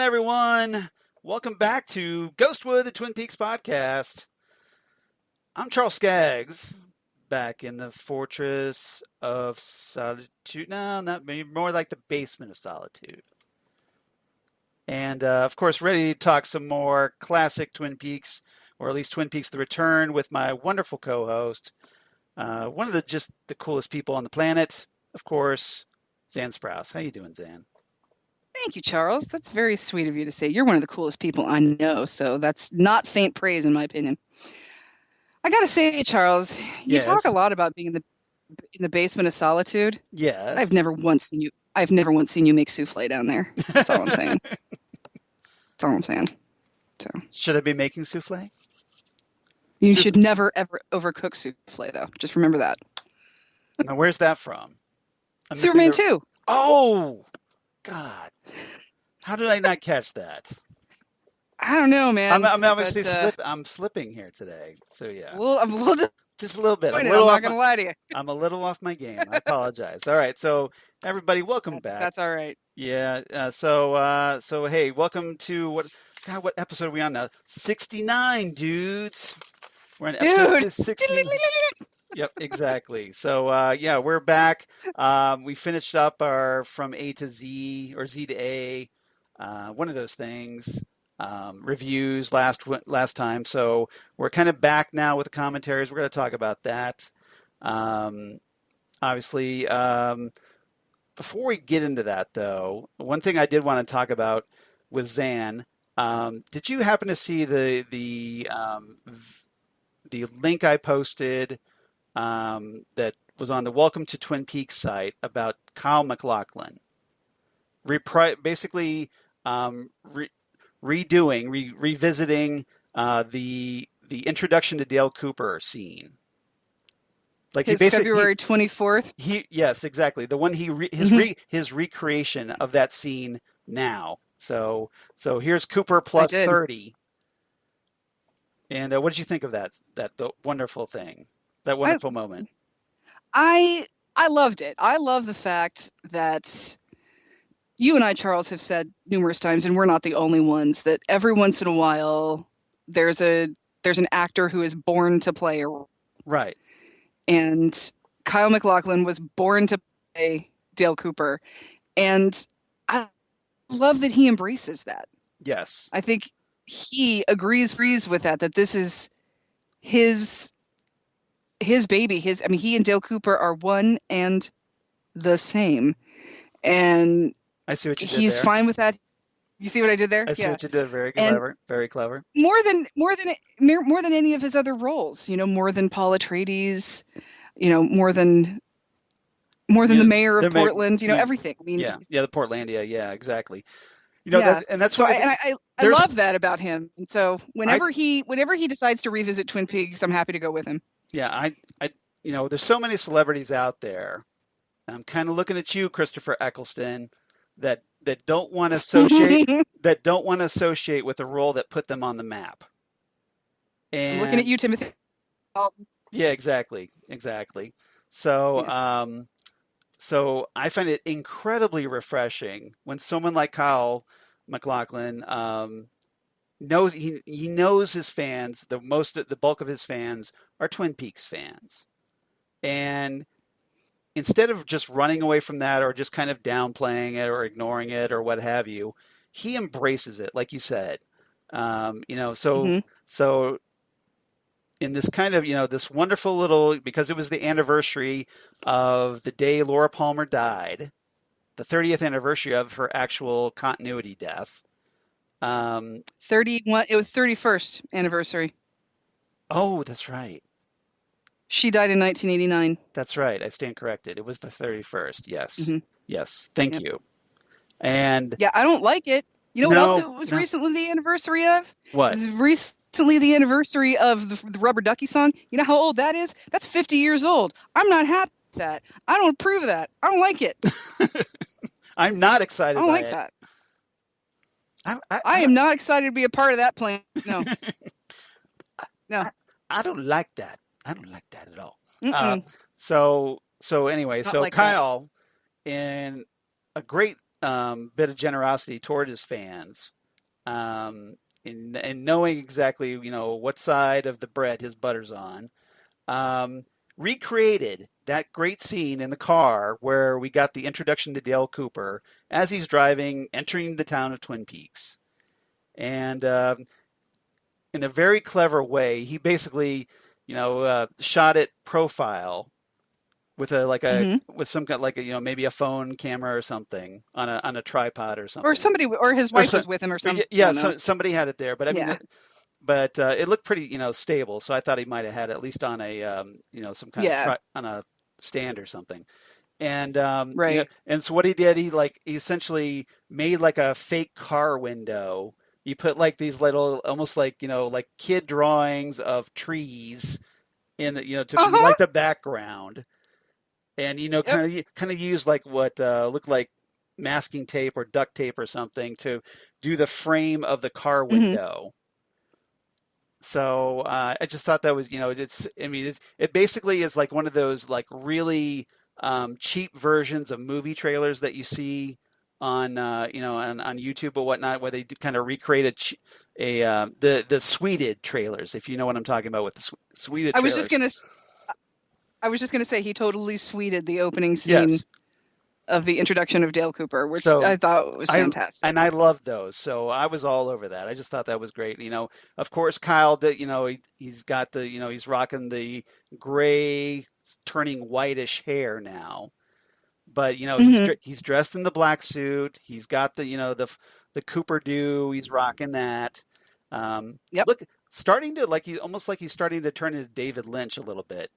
everyone. Welcome back to Ghostwood, the Twin Peaks podcast. I'm Charles Skaggs, back in the Fortress of Solitude. No, not maybe more like the Basement of Solitude. And, of course, ready to talk some more classic Twin Peaks, or at least Twin Peaks The Return, with my wonderful co-host, one of the coolest people on the planet, of course, Xan Sprouse. How you doing, Xan? Thank you, Charles. That's very sweet of you to say. You're one of the coolest people I know, so that's not faint praise in my opinion. I gotta say, Charles, you talk a lot about being in the basement of solitude. Yes. I've never once seen you make souffle down there. That's all I'm saying. That's all I'm saying. So should I be making souffle? You should never ever overcook souffle, though. Just remember that. Now, where's that from? Superman 2. Oh, God! How did I not catch that? I don't know, man. I'm obviously I'm slipping here today. So yeah. Well, I'm a little just a little bit. I'm not gonna lie to you. I'm a little off my game. I apologize. All right, so everybody, welcome back. That's all right. Yeah. So hey, welcome to what episode are we on now? 69, dudes. We're on episode 16. Yep, exactly. So yeah, we're back. We finished up our From A to Z or Z to A, one of those things. Reviews last time, so we're kind of back now with the commentaries. We're going to talk about that. Obviously, before we get into that, though, one thing I did want to talk about with Xan. Did you happen to see the link I posted that was on the Welcome to Twin Peaks site about Kyle MacLachlan? Basically, revisiting the introduction to Dale Cooper scene. Like February 24th. Yes, exactly. The one his recreation of that scene now. So here's Cooper plus 30. And what did you think of that the wonderful thing, that wonderful moment? I loved it. I love the fact that you and I, Charles, have said numerous times, and we're not the only ones, that every once in a while there's an actor who is born to play a role. Right. And Kyle MacLachlan was born to play Dale Cooper. And I love that he embraces that. Yes. I think he agrees with that this is his baby. He and Dale Cooper are one and the same. And I see what you did he's there. Fine with that. You see what I did there? I see what you did. Very clever. Very clever. More than any of his other roles. More than Paul Atreides. More than the mayor of Portland. Everything. I mean, the Portlandia. Yeah, exactly. That's why I love that about him. And so whenever he decides to revisit Twin Peaks, I'm happy to go with him. Yeah, I there's so many celebrities out there. I'm kind of looking at you, Christopher Eccleston, that don't want to associate with a role that put them on the map. And I'm looking at you, Timothy. Yeah, exactly. So, so I find it incredibly refreshing when someone like Kyle MacLachlan knows he knows his fans. The bulk of his fans are Twin Peaks fans, and instead of just running away from that or just kind of downplaying it or ignoring it or what have you, he embraces it, like you said. So in this kind of, this wonderful little, because it was the anniversary of the day Laura Palmer died, the 30th anniversary of her actual continuity death. 31. It was 31st anniversary. Oh, that's right. She died in 1989. That's right. I stand corrected. It was the 31st. Yes. Mm-hmm. Yes. Thank you. And yeah, I don't like it. You know what else it was recently the anniversary of? What? It was recently the anniversary of the Rubber Ducky song. You know how old that is? That's 50 years old. I'm not happy with that. I don't approve of that. I don't like it. I'm not excited I don't like that. I am not excited to be a part of that plan. No. No. I don't like that. I don't like that at all. So anyway, Not so like Kyle, in a great bit of generosity toward his fans, in knowing exactly, what side of the bread his butter's on, um, recreated that great scene in the car where we got the introduction to Dale Cooper as he's driving, entering the town of Twin Peaks. And in a very clever way, he basically, shot it profile with Hmm. with some kind like maybe a phone camera or something on a tripod or Or something. somebody, or his Or wife was with him or something. I yeah, don't know. somebody had it there, but I mean, Yeah. it looked pretty, stable. So I thought he might have had it at least on a, some kind of Yeah. on a stand or something. And Right. and so what he did, he essentially made like a fake car window. He put like these little, almost like like kid drawings of trees in the, to be Uh-huh. like the background, and Yep. kind of use like what looked like masking tape or duct tape or something to do the frame of the car Hmm. window. So I just thought that was, it's, I mean, it basically is like one of those like really cheap versions of movie trailers that you see on, on YouTube or whatnot, where they do kind of recreate the sweeted trailers, if you know what I'm talking about with the sweeted I was just trailers. gonna, I was just gonna say he totally sweeted the opening scene Yes. of the introduction of Dale Cooper, which So I thought was I fantastic. and I love those. So I was all over that. I just thought that was great. Of course, Kyle did, he's got the, he's rocking the gray turning whitish hair now. But, Hmm. he's dressed in the black suit. He's got the, the Cooper do. He's rocking that. Yep. Look, starting to like he almost like he's starting to turn into David Lynch a little bit,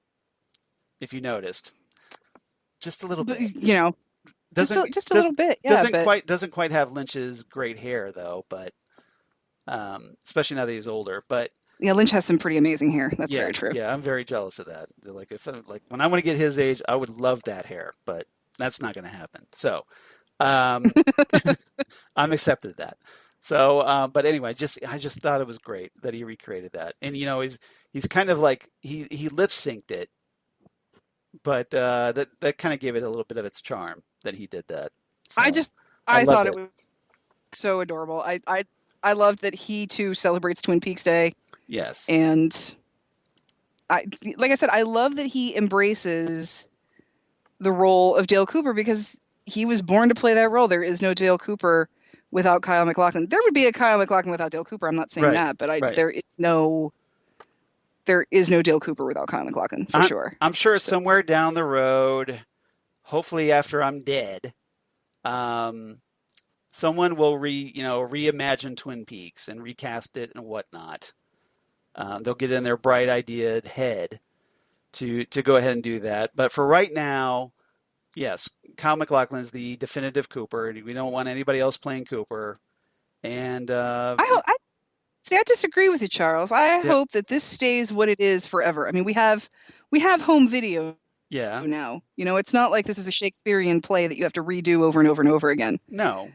if you noticed. Just a little But, bit. just Doesn't just a does little bit, yeah. But doesn't quite have Lynch's great hair though, but especially now that he's older. But yeah, Lynch has some pretty amazing hair. That's yeah, very true. yeah, I'm very jealous of that. Like if like when I want to get his age, I would love that hair, but that's not going to happen. So um, I'm accepted that. So, but anyway, I just thought it was great that he recreated that, and he's kind of like he lip synced it, but that kind of gave it a little bit of its charm that he did that. I So just I I loved thought it it. was so adorable. I loved that he too celebrates Twin Peaks Day, Yes. and I like I said, I love that he embraces the role of Dale Cooper because he was born to play that role. There is no Dale Cooper without Kyle MacLachlan. There would be a Kyle MacLachlan without Dale Cooper. I'm not saying Right. that, but Right. there is no Dale Cooper without Kyle MacLachlan for sure. I'm sure So somewhere down the road, hopefully after I'm dead, um, someone will reimagine Twin Peaks and recast it and whatnot. They'll get in their bright ideaed head to go ahead and do that. But for right now, yes, Kyle MacLachlan is the definitive Cooper. We don't want anybody else playing Cooper. And I see. I disagree with you, Charles. I yeah, hope that this stays what it is forever. I mean, we have home video yeah, now. It's not like this is a Shakespearean play that you have to redo over and over and over again. no,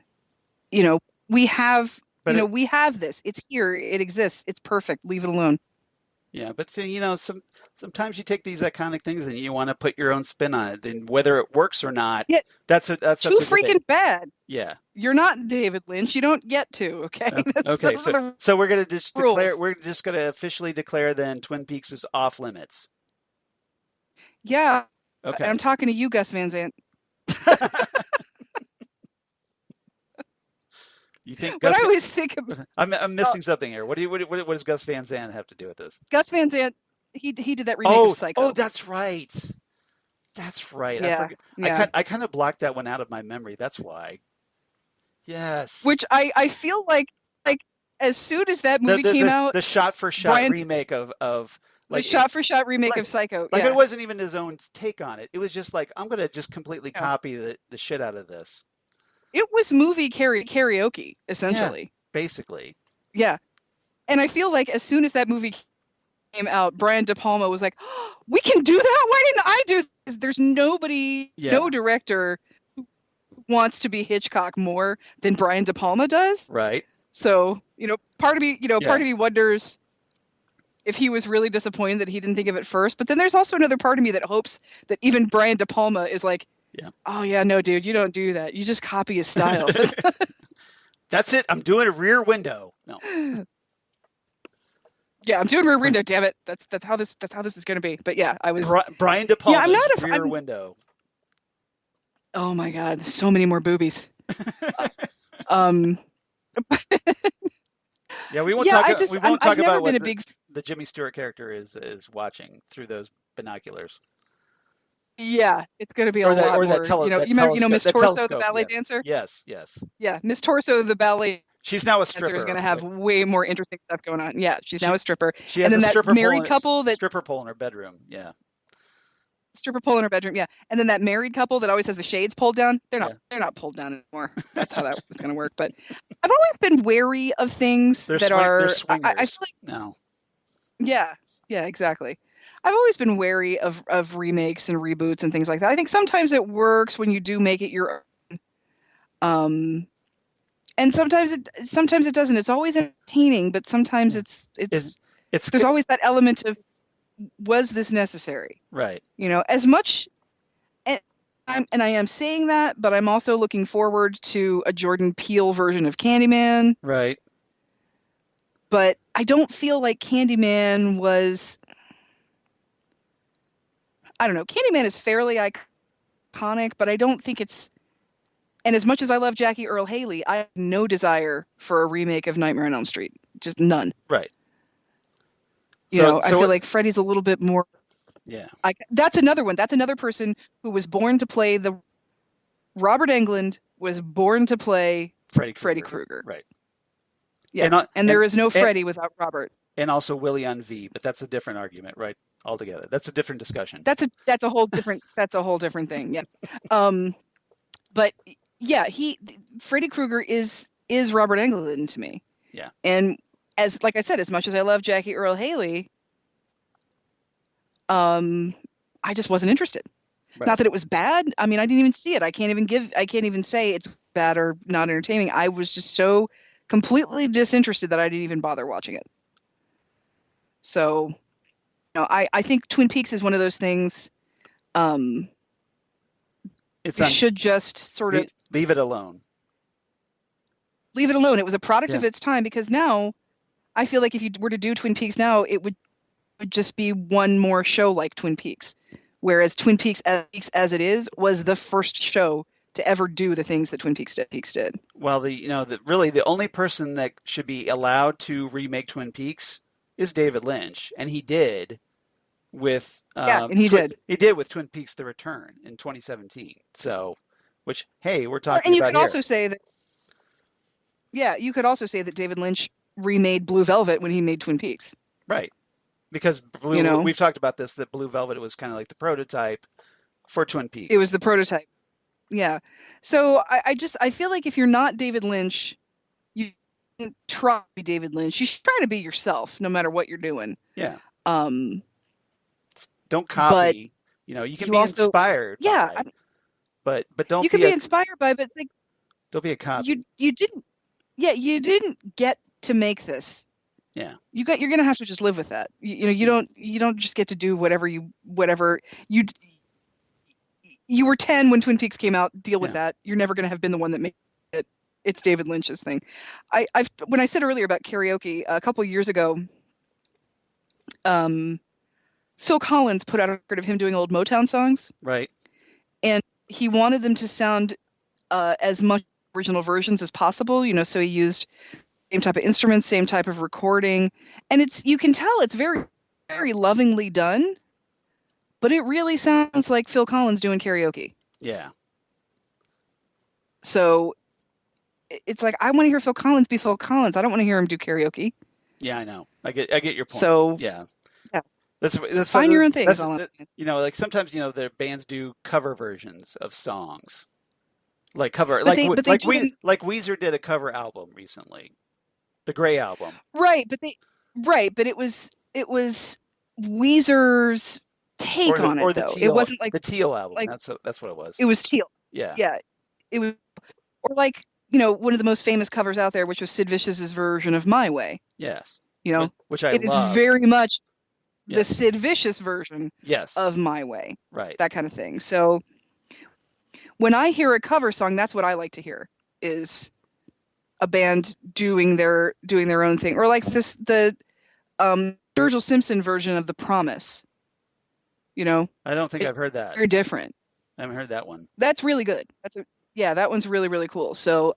You know, we have but it, we have this. It's here. It exists. It's perfect. Leave it alone. yeah, but sometimes you take these iconic things and you want to put your own spin on it, and whether it works or not, Yeah, that's up too to debate. freaking bad. Yeah. You're not David Lynch. You don't get to. Okay, Okay. those are the So we're gonna just declare rules. we're just gonna officially declare then Twin Peaks is off limits. Yeah, and I'm Okay. talking to you, Gus Van Sant. You think What I always think of I'm missing something here. What does Gus Van Sant have to do with this? Gus Van Sant, he did that remake of Oh, Psycho. that's right. That's right. I Yeah, forgot. yeah. I kind of blocked that one out of my memory. That's why. Which Yes. I feel like as soon as that movie came out, The shot for shot Brian, remake of the like it, shot for shot remake like of Psycho. like it Yeah, wasn't even his own take on it. It was just like I'm gonna just completely yeah. copy the shit out of this. It was movie karaoke Yeah, essentially. basically. Yeah, and I feel like as soon as that movie came out, Brian De Palma was like, oh, "We can do that. Why didn't I do this?" There's nobody, Yeah. no director who wants to be Hitchcock more than Brian De Palma does. Right. So part of me, Yeah. part of me wonders if he was really disappointed that he didn't think of it first. But then there's also another part of me that hopes that even Brian De Palma is like, Yeah. Oh yeah, no, dude, you don't do that. You just copy his style. That's it. I'm doing a Rear Window. No. Yeah, I'm doing Rear Window. Damn it, that's how this is going to be. But yeah, I was. Brian De Yeah, I'm Palma's not a. Rear Window. Oh my God, so many more boobies. Um. Yeah, we won't Yeah, talk. We won't talk I've never about been what a big. the Jimmy Stewart character is watching through those binoculars, Yeah, it's going to be a or that lot more. that tele You that remember, telescope. Miss That Torso, the telescope. ballet Yeah. dancer. Yes. Yes. Yeah, Miss Torso, the ballet She's now a dancer, stripper. is going to have way more interesting stuff going on. Yeah, she's now a stripper. She and has then a that stripper married couple stripper pole in her bedroom. Yeah. Stripper pole in her bedroom. Yeah, and then that married couple that always has the shades pulled down. They're not pulled down anymore. That's how that was going to work. But I've always been wary of things They're that are. they're swingers. I feel like no. Yeah, exactly. I've always been wary of remakes and reboots and things like that. I think sometimes it works when you do make it your own. And sometimes it doesn't. It's always entertaining, but sometimes it's there's always that element of, was this necessary? Right. As much, and I am saying that, but I'm also looking forward to a Jordan Peele version of Candyman. Right. But I don't feel like Candyman was. I don't know. Candyman is fairly iconic, but I don't think it's. And as much as I love Jackie Earle Haley, I have no desire for a remake of Nightmare on Elm Street. Just none. Right. I feel like Freddy's a little bit more. Yeah. That's another one. That's another person who was born to play Robert Englund was born to play Freddy Krueger. Right. Yeah. And there is no Freddy without Robert. And also Willie on V, but that's a different argument, right? Altogether. That's a different discussion. That's a whole different thing. Yeah. But yeah, Freddy Krueger is Robert Englund to me. Yeah. And like I said, as much as I love Jackie Earle Haley, I just wasn't interested. Right. Not that it was bad. I mean, I didn't even see it. I can't even say it's bad or not entertaining. I was just so completely disinterested that I didn't even bother watching it. So, I think Twin Peaks is one of those things. You should just sort of leave it alone. Leave it alone. It was a product of its time, because now I feel like if you were to do Twin Peaks now, it would just be one more show like Twin Peaks. Whereas Twin Peaks as it is was the first show to ever do the things that Twin Peaks did. Well, really the only person that should be allowed to remake Twin Peaks is David Lynch, and he did with He did with Twin Peaks: The Return in 2017. So, which we're talking and you about could here. Also say that. Yeah, you could also say that David Lynch remade Blue Velvet when he made Twin Peaks. Right. Because we've talked about this, that Blue Velvet was kind of like the prototype for Twin Peaks. It was the prototype. Yeah. So I feel like if you're not David Lynch, you try to be David Lynch. You should try to be yourself, no matter what you're doing. Yeah. Don't copy. You can be inspired. Yeah. But don't. You can be inspired by, but like. Don't be a copy. You didn't. Yeah, you didn't get to make this. Yeah. You're gonna have to just live with that. You don't just get to do whatever you were 10 when Twin Peaks came out. Deal with that. You're never gonna have been the one that made it. It's David Lynch's thing. When I said earlier about karaoke a couple years ago, Phil Collins put out a record of him doing old Motown songs. Right. And he wanted them to sound as much original versions as possible. So he used same type of instruments, same type of recording, and you can tell it's very, very lovingly done, but it really sounds like Phil Collins doing karaoke. Yeah. So it's like, I want to hear Phil Collins be Phil Collins. I don't want to hear him do karaoke. Yeah, I know. I get your point. So yeah. That's find your own thing. Like sometimes the bands do cover versions of songs, like Weezer did a cover album recently. The Gray album. Right, but it was Weezer's take on it, though. It wasn't like the Teal album. That's what it was. It was Teal. Yeah. Yeah. It was, or like, one of the most famous covers out there, which was Sid Vicious's version of My Way. Yes. Which I love. It is very much the Sid Vicious version of My Way. Right. That kind of thing. So when I hear a cover song, that's what I like to hear, is a band doing their own thing, or like the Virgil Simpson version of The Promise. You know, I don't think I've heard that. very different. I haven't heard that one. That's really good. That one's really, really cool. So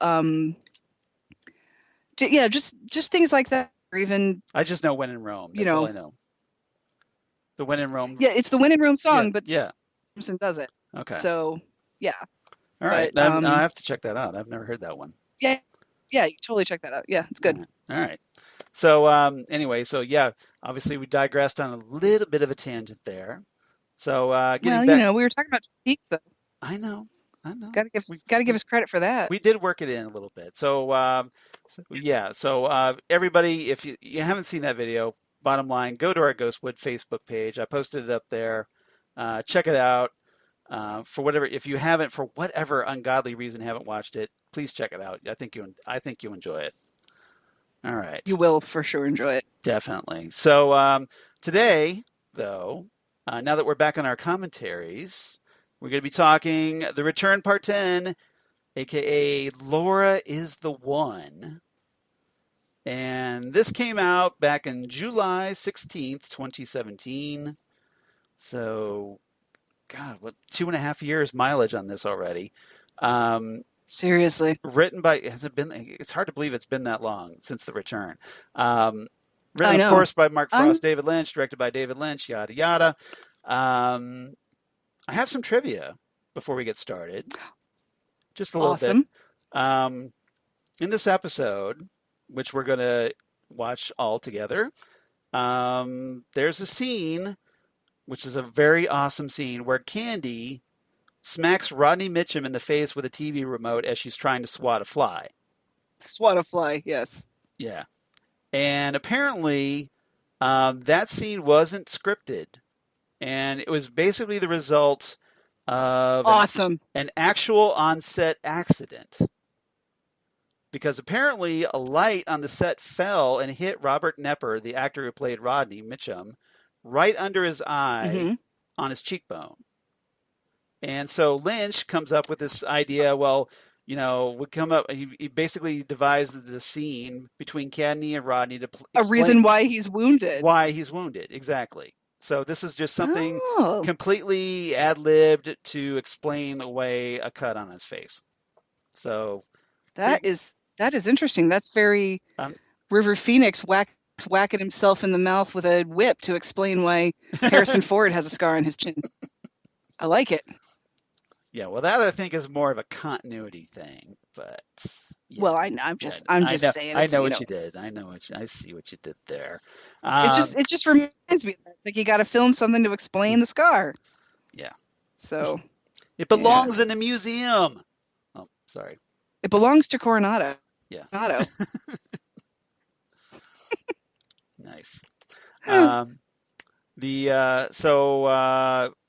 yeah, just things like that, or even I just know When in Rome. That's all I know. The When in Rome. Yeah, it's the When in Rome song, but yeah. Simpson does it. Okay. So yeah. All right. I have to check that out. I've never heard that one. Yeah, you totally check that out. Yeah, it's good. All right. So anyway, so yeah, obviously we digressed on a little bit of a tangent there. So getting back, we were talking about peaks though. I know. Got to give us credit for that. We did work it in a little bit. So everybody, if you haven't seen that video, bottom line, go to our Ghostwood Facebook page. I posted it up there. Check it out. If you haven't, for whatever ungodly reason, haven't watched it, please check it out. I think you enjoy it. All right. You will for sure enjoy it. Definitely. So today, though, now that we're back on our commentaries, we're going to be talking The Return Part 10, a.k.a. Laura is the One. And this came out back in July 16th, 2017. So, God, 2.5 years mileage on this already. Seriously. Written by, it's hard to believe it's been that long since The Return. Written, of course, by Mark Frost, David Lynch, directed by David Lynch, yada, yada. I have some trivia before we get started. Just a little bit. In this episode, which we're going to watch all together, there's a scene, which is a very awesome scene, where Candie smacks Rodney Mitchum in the face with a TV remote as she's trying to swat a fly. Swat a fly, yes. Yeah. And apparently, that scene wasn't scripted. And it was basically the result of an actual on-set accident. Because apparently a light on the set fell and hit Robert Knepper, the actor who played Rodney Mitchum, right under his eye on his cheekbone. And so Lynch comes up with this idea, he basically devised the scene between Candie and Rodney to a reason why he's wounded. Why he's wounded, exactly. So this is just something completely ad-libbed to explain away a cut on his face. So that is interesting. That's very River Phoenix whacking himself in the mouth with a whip to explain why Harrison Ford has a scar on his chin. I like it. Yeah, well, that I think is more of a continuity thing, but yeah. Well, I'm just saying. I know what you did. I see what you did there. It just reminds me that like you got to film something to explain the scar. Yeah. So it belongs in a museum. Oh, sorry. It belongs to Coronado. Yeah. Coronado. Nice.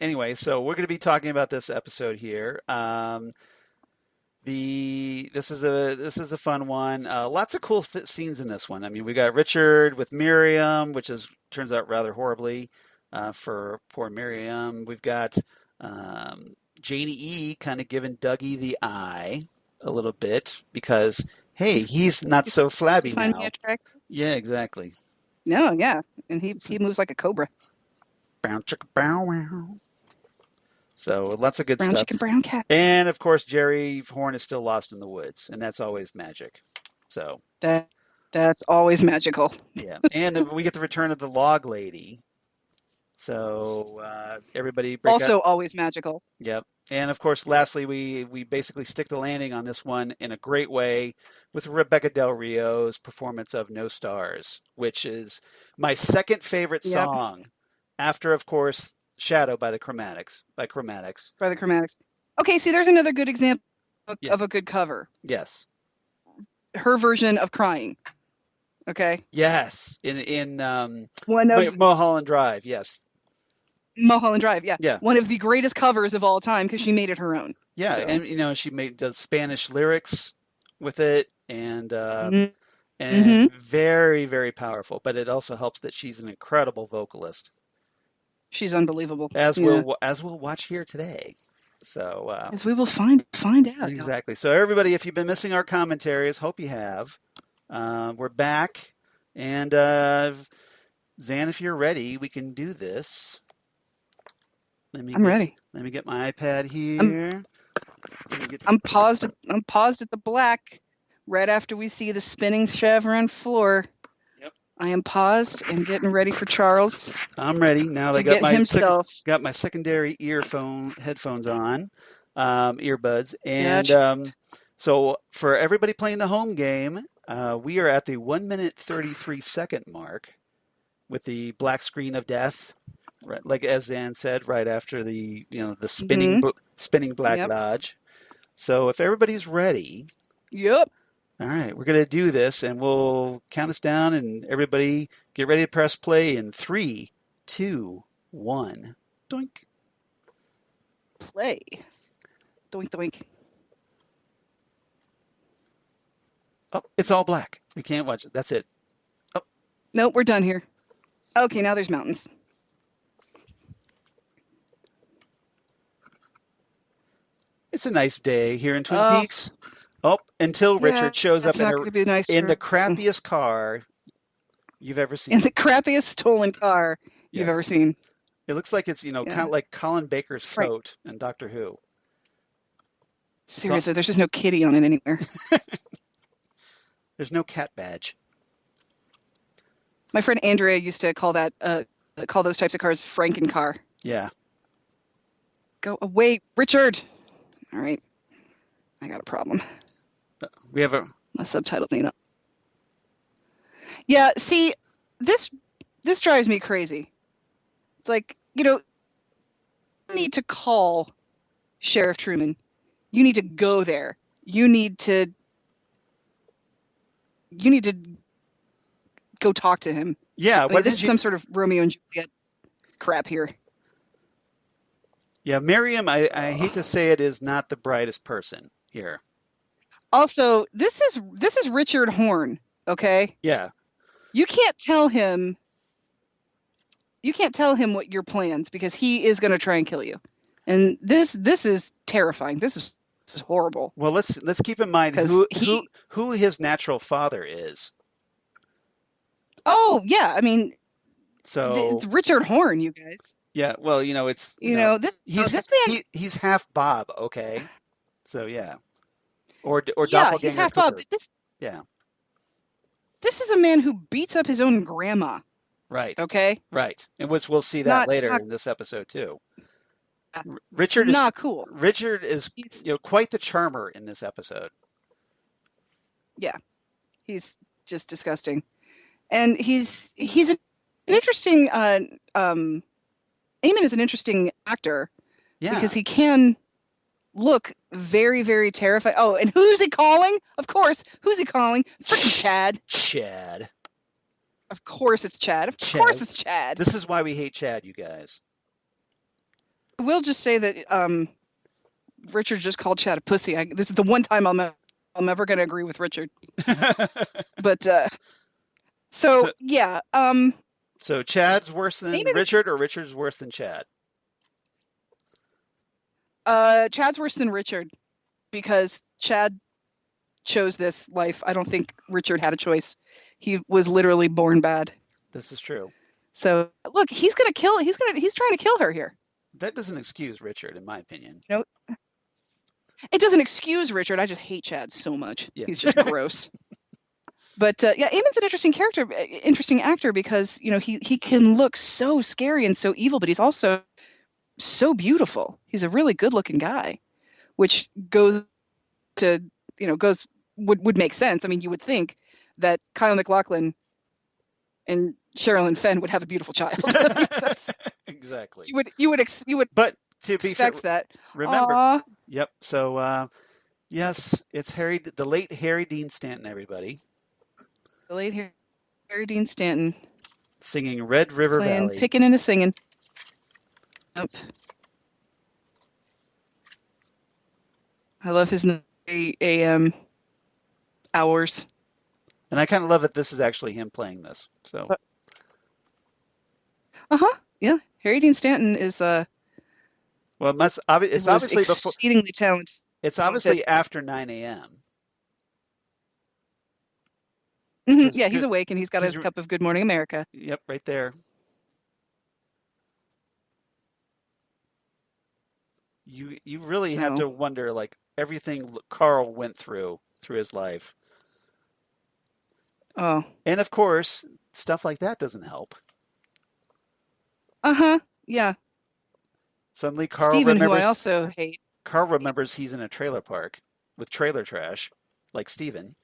Anyway, so we're going to be talking about this episode here. This is a fun one. Lots of cool scenes in this one. I mean, we got Richard with Miriam, which turns out rather horribly for poor Miriam. We've got Janie E kind of giving Dougie the eye a little bit because hey, he's not so flabby now. Find me attractive? Yeah, exactly. No, yeah, and he moves like a cobra. Brown chicken, brown wow. So lots of good brown stuff. Chicken, brown cat. And of course, Jerry Horne is still lost in the woods, and that's always magic. So that's always magical. Yeah, and we get the return of the log lady. So everybody also always magical. Yep. And of course, lastly, we basically stick the landing on this one in a great way with Rebecca Del Rio's performance of No Stars, which is my second favorite song after, of course, Shadow by the Chromatics. Okay, see, there's another good example of a good cover. Yes. Her version of Crying. Okay. Yes. In Mulholland Drive, yes. Mulholland Drive, yeah. Yeah. One of the greatest covers of all time because she made it her own. Yeah, so. And she does Spanish lyrics with it and very, very powerful. But it also helps that she's an incredible vocalist. She's unbelievable. As we'll watch here today. So As we will find out. exactly. So everybody, if you've been missing our commentaries, hope you have. We're back, and Xan, if you're ready, we can do this. I'm ready. Let me get my iPad I'm here. paused. I'm paused at the black, right after we see the spinning chevron floor. Yep. I am paused and getting ready for Charles. I'm ready now. To I got get himself. got my secondary headphones on, earbuds, and Gotcha. so for everybody playing the home game, we are at the 1 minute 33 second mark with the black screen of death, right, like as Xan said, right after the the spinning black Yep. lodge. So if everybody's ready, Yep. all right, we're gonna do this, and we'll count us down, and everybody get ready to press play in 3, 2, 1. Doink. Play. Doink doink. Oh, it's all black. We can't watch it. That's it. Oh. Nope, we're done here. Okay, now there's mountains. It's a nice day here in Twin Peaks. Oh, until Richard shows up in the crappiest car you've ever seen. In the crappiest stolen car you've ever seen. It looks like it's, kind of like Colin Baker's coat in Doctor Who. Seriously, there's just no kitty on it anywhere. There's no cat badge. My friend Andrea used to call those types of cars Frankencar. Yeah. Go away, Richard. All right. I got a problem. We have my subtitles ain't up. Yeah, see, this drives me crazy. It's like, you need to call Sheriff Truman. You need to go there. You need to go talk to him. Yeah, this is some sort of Romeo and Juliet crap here. Yeah, Miriam, I hate to say it, is not the brightest person here. Also, this is Richard Horne, okay? Yeah. You can't tell him what your plans, because he is going to try and kill you. And this is terrifying. This is horrible. Well, let's keep in mind who his natural father is. Oh, yeah, I mean, so it's Richard Horne, you guys. Yeah, well, it's this man. He's half Bob, okay? So yeah, or yeah, he's half Bob. But this is a man who beats up his own grandma. Right. Okay. Right, and we'll see that later in this episode too. Richard is not cool. Richard is quite the charmer in this episode. Yeah, he's just disgusting, and he's an interesting. Eamon is an interesting actor, because he can look very, very terrifying. Oh, and who's he calling? Of course, who's he calling? Freaking Chad. Chad. Of course it's Chad. Of course it's Chad. This is why we hate Chad, you guys. We'll just say that Richard just called Chad a pussy. This is the one time I'm ever going to agree with Richard. But yeah. So Chad's worse than Richard, or Richard's worse than Chad? Chad's worse than Richard, because Chad chose this life. I don't think Richard had a choice. He was literally born bad. This is true. So look, he's trying to kill her here. That doesn't excuse Richard, in my opinion. No, it doesn't excuse Richard. I just hate Chad so much. Yeah. He's just gross. But Eamon's an interesting actor, because he can look so scary and so evil, but he's also so beautiful. He's a really good-looking guy, which would make sense. I mean, you would think that Kyle MacLachlan and Sherilyn Fenn would have a beautiful child. Exactly. You would but to be expect that. Remember. Aww. Yep. So yes, it's the late Harry Dean Stanton, everybody. The late Harry Dean Stanton. Singing Red River Valley. Picking and singing. Yep. I love his AM hours. And I kind of love that this is actually him playing this. So. Yeah. Harry Dean Stanton is well, Well, it's was obviously before. exceedingly talented. It's obviously after 9 a.m. Yeah, he's awake and he's got his cup of Good Morning America. Yep, right there. You really have to wonder, like, everything Carl went through his life. Oh. And of course, stuff like that doesn't help. Yeah. Suddenly Carl Steven, remembers, who I also hate. Carl remembers he's in a trailer park with trailer trash, like Steven.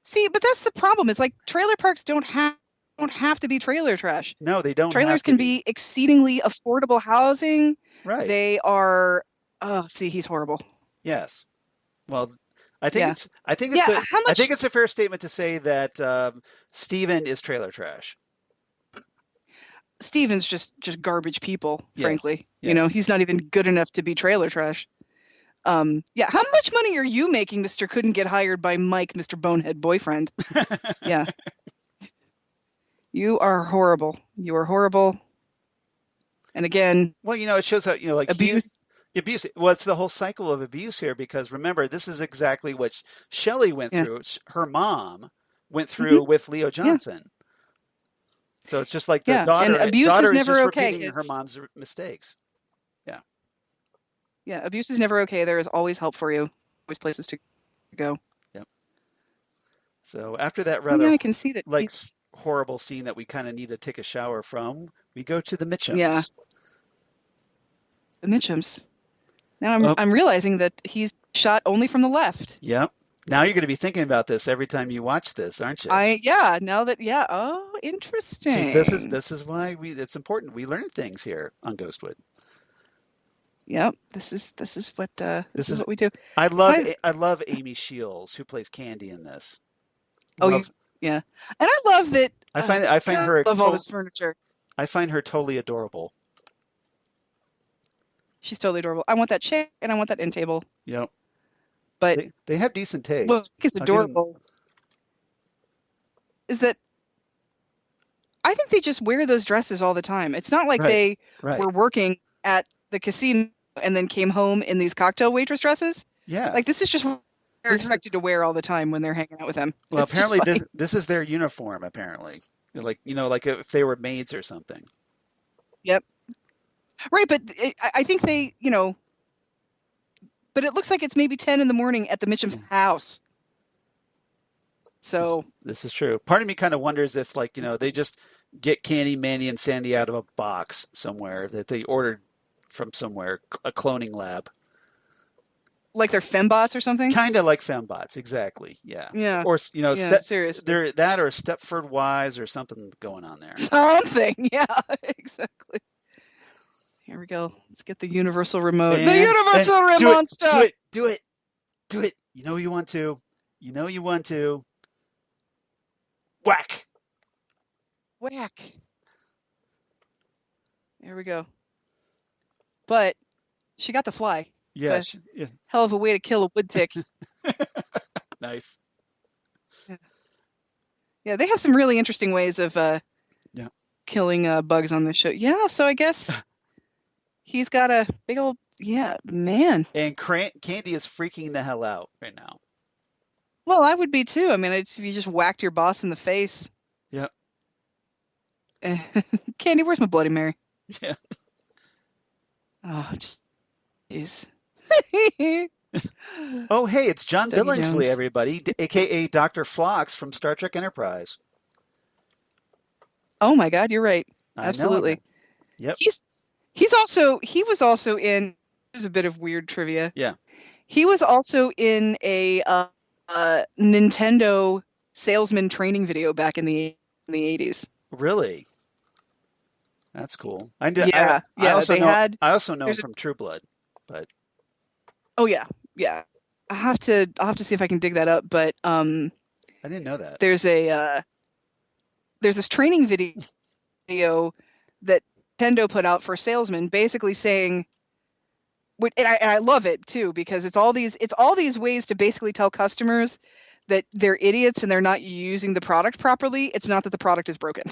See, but that's the problem. It's like trailer parks don't have to be trailer trash. No, they don't. Trailers can be exceedingly affordable housing. Right. They are. Oh, see, he's horrible. Yes. Well, I think it's a fair statement to say that Steven is trailer trash. Steven's just garbage people, frankly. Yes. He's not even good enough to be trailer trash. How much money are you making, Mr. Couldn't get hired by Mike, Mr. Bonehead Boyfriend? Yeah. You are horrible. You are horrible. And again, well, it shows how, like abuse. Well, it's the whole cycle of abuse here, because remember, this is exactly what Shelley went through. Her mom went through with Leo Johnson. Yeah. So it's just like the daughter. And abuse daughter is never just okay. repeating her mom's mistakes. Yeah. Yeah, abuse is never okay. There is always help for you. Always places to go. Yep. So after that rather I can see that horrible scene that we kind of need to take a shower from, we go to the Mitchums. Yeah. The Mitchums. Now I'm realizing that he's shot only from the left. Yep. Now you're going to be thinking about this every time you watch this, aren't you? Oh, interesting. See, this is why it's important. We learn things here on Ghostwood. Yep. This is what we do. I love Amy Shiels, who plays Candie in this. Yeah. And I love that. I find her. I love all this furniture. I find her totally adorable. She's totally adorable. I want that chair and I want that end table. Yep. But they have decent taste. What is adorable is that I think they just wear those dresses all the time. It's not like they were working at the casino and then came home in these cocktail waitress dresses. Yeah. Like, this is just what they're expected to wear all the time when they're hanging out with them. Well, apparently this is their uniform, apparently. Like, like if they were maids or something. Yep. Right, but I think they, but it looks like it's maybe 10 in the morning at the Mitchum's house. So this is true. Part of me kind of wonders if, like, they just get Candie, Mandy, and Sandy out of a box somewhere that they ordered from somewhere, a cloning lab. Like they're fembots or something? Kind of like fembots, exactly. Yeah. Yeah. Or, seriously. They're that or Stepford Wives or something going on there. Something, yeah, exactly. Here we go. Let's get the universal remote. The universal remote stuff. Do it. You know you want to. Whack. There we go. But she got the fly. Yeah. Hell of a way to kill a wood tick. Nice. Yeah, they have some really interesting ways of killing bugs on this show. Yeah, so I guess he's got a big old man. And Candie is freaking the hell out right now. Well, I would be too. I mean, if you just whacked your boss in the face. Yep. Candie, where's my Bloody Mary? Yeah. Oh, jeez. Oh, hey, it's John Dougie Billingsley, Jones. everybody, a.k.a. Dr. Phlox from Star Trek Enterprise. Oh my God, you're right. Absolutely. Yep. He was also in. This is a bit of weird trivia. Yeah. He was also in a Nintendo salesman training video back in the 80s. Really? That's cool. I also know him from True Blood, but. Oh yeah. I'll have to see if I can dig that up, but I didn't know that. There's this training video that Nintendo put out for salesmen, basically saying, and I love it too, because it's all these ways to basically tell customers that they're idiots and they're not using the product properly. It's not that the product is broken.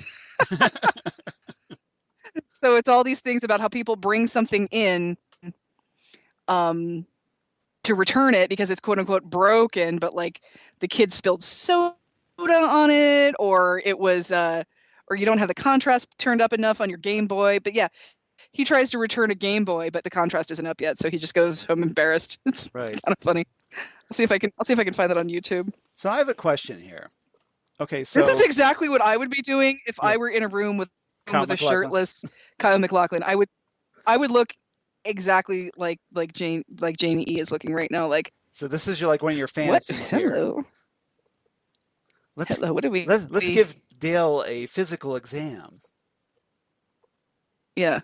So it's all these things about how people bring something in to return it because it's quote unquote broken, but like the kid spilled soda on it, or it was or you don't have the contrast turned up enough on your Game Boy. But yeah, he tries to return a Game Boy, but the contrast isn't up yet, so he just goes home embarrassed. It's Right. kind of funny. I'll see if I can find that on YouTube. So I have a question here. Okay, so This is exactly what I would be doing if I Yes. were in a room with Kyle a MacLachlan. shirtless Kyle MacLachlan. I would look exactly like Janie E is looking right now. Like, So this is like one of your what? fantasies here. Hello. Let's What do we? let's give Dale a physical exam. Yeah.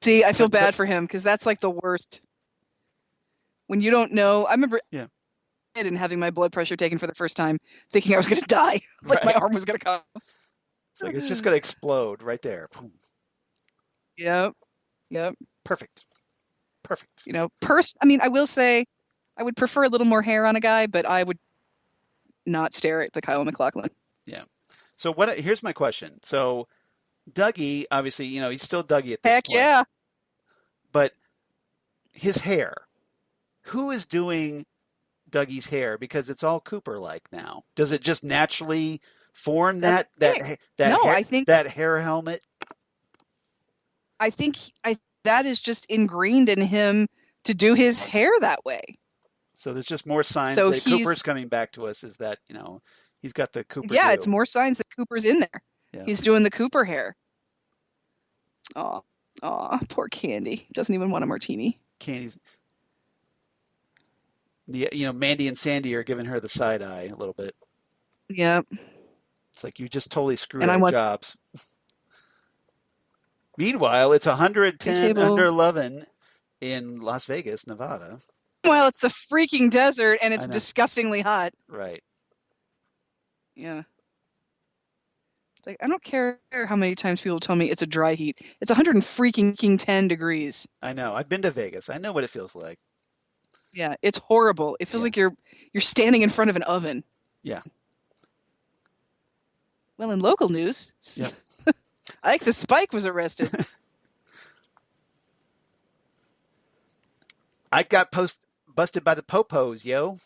See, I feel But- bad for him because that's like the worst. When you don't know, I remember Yeah. and having my blood pressure taken for the first time, thinking I was going to die, like my Right. arm was going to come. It's like it's just gonna explode right there. Boom. Yep. Perfect. You know, I mean, I will say, I would prefer a little more hair on a guy, but I would not stare at the Kyle MacLachlan. So here's my question. So Dougie, obviously, he's still Dougie at this Heck point. yeah. But his hair. Who is doing Dougie's hair? Because it's all Cooper-like now. Does it just naturally form that No, hair, I think that hair helmet? that is just ingrained in him to do his hair that way. So there's just more signs So that Cooper's coming back to us. Is that he's got the Cooper? Yeah, do. it's more signs that Cooper's in there. Yeah. He's doing the Cooper hair. Aw, poor Candie. Doesn't even want a martini. Candie's. Mandy and Sandy are giving her the side eye a little bit. Yep. It's like you just totally screwed And I our want- jobs. Meanwhile, it's 110 table. under 11 in Las Vegas, Nevada. Well, it's the freaking desert and I it's know. disgustingly hot. Right. Yeah. It's like, I don't care how many times people tell me it's a dry heat. It's 110 degrees. I know. I've been to Vegas. I know what it feels like. Yeah, it's horrible. It feels Yeah. like you're standing in front of an oven. Yeah. Well, in local news, Yep. Ike the Spike was arrested. I got busted by the popos, yo.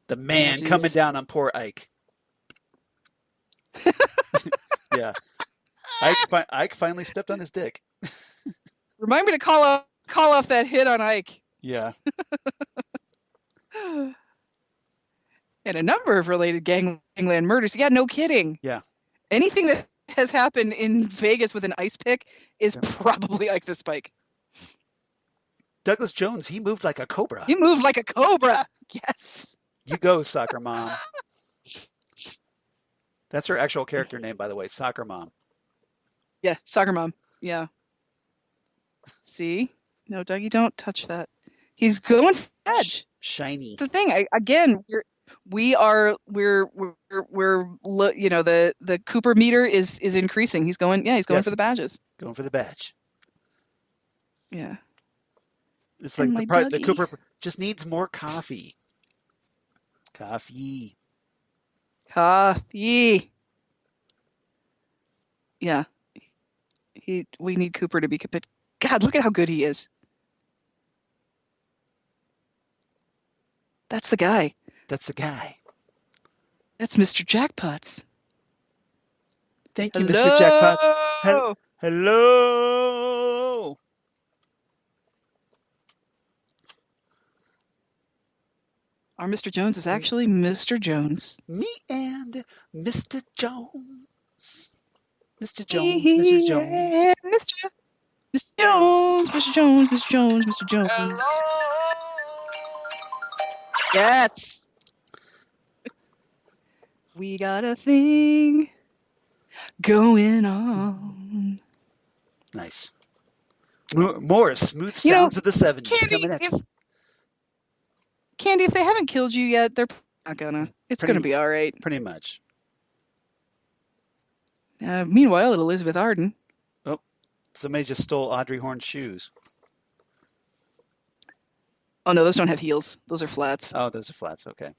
The man geez. coming down on poor Ike. Yeah. Ike finally stepped on his dick. Remind me to call off that hit on Ike. Yeah. And a number of related gangland murders. Yeah, no kidding. Yeah. Anything that has happened in Vegas with an ice pick is probably Ike the Spike. Douglas Jones, he moved like a cobra. You moved like a cobra. Yes. You go, soccer mom. That's her actual character name, by the way, soccer mom. Yeah, soccer mom. Yeah. See? No, Dougie, don't touch that. He's going for the edge. Shiny. The thing, the Cooper meter is increasing. He's going Yes. for the badges. Going for the badge. Yeah. It's And like my the Dougie. Cooper just needs more coffee. Coffee. Coffee. Yeah. We need Cooper to be God, look at how good he is. That's the guy. That's the guy. That's Mr. Jackpots. Thank you, Mr. Jackpots. Hello. Hello. Our Mr. Jones is actually Mr. Jones. Me and Mr. Jones. Mr. Jones, Mrs. Jones. Yeah, Mr. Jones, Mr. Jones, Mr. Jones, Mr. Jones. Yes. We got a thing going on. Nice. More smooth You know, sounds of the 70s Candie, coming at you. if they haven't killed you yet, they're not gonna. It's Pretty- gonna be all right. Pretty much. Meanwhile, at Elizabeth Arden. Somebody just stole Audrey Horne's shoes. Oh no, those don't have heels. Those are flats. Oh, those are flats. Okay.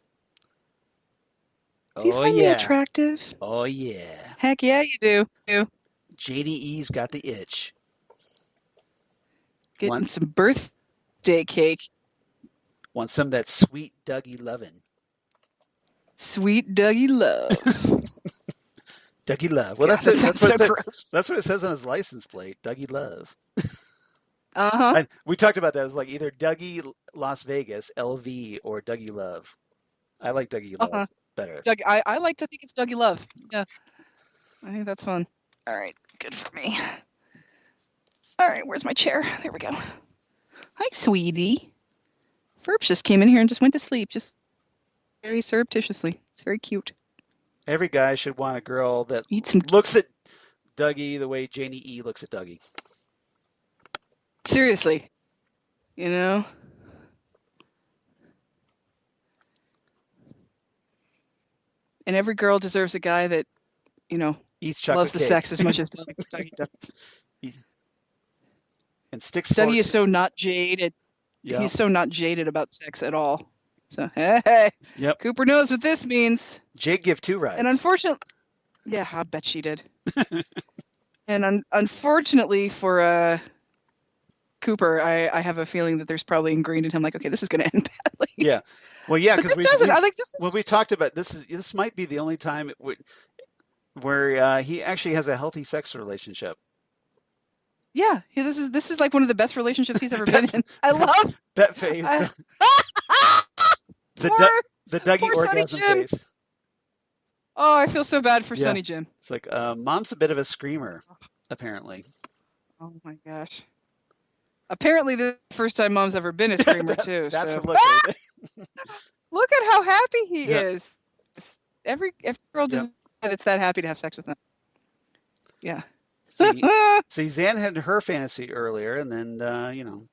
Do you Oh, find me yeah. attractive? Oh, yeah. Heck yeah, you do. JDE's got the itch. Getting some birthday cake. Want some of that sweet Dougie lovin'. Sweet Dougie love. Dougie Love. Well, God, that's it. that sounds so gross. That's what it says on his license plate. Dougie Love. Uh-huh. We talked about that. It was like either Dougie Las Vegas, LV, or Dougie Love. I like Dougie Love better. I like to think it's Dougie Love. Yeah. I think that's fun. All right. Good for me. All right. Where's my chair? There we go. Hi, sweetie. Ferbs just came in here and just went to sleep, just very surreptitiously. It's very cute. Every guy should want a girl that looks at Dougie the way Janie E looks at Dougie. Seriously. You know? And every girl deserves a guy that, you know, eats chocolate loves the cake. Sex as much as Dougie does. And sticks Dougie is so not jaded. Yep. He's so not jaded about sex at all. So, hey, yep. Cooper knows what this means. Jake give 2 rides. And unfortunately, yeah, I bet she did. And unfortunately for Cooper, I have a feeling that there's probably ingrained in him like, okay, this is going to end badly. Yeah. Well, yeah, because we talked about this might be the only time where he actually has a healthy sex relationship. Yeah, this is like one of the best relationships he's ever been in. I love that phase. The Dougie orgasm phase. Oh, I feel so bad for Sonny Jim. It's like Mom's a bit of a screamer, apparently. Oh my gosh. Apparently, the first time Mom's ever been a screamer too. That's so. the look. Right? Look at how happy he is. Every girl that's that happy to have sex with him. Yeah. See, Xan had her fantasy earlier, and then you know.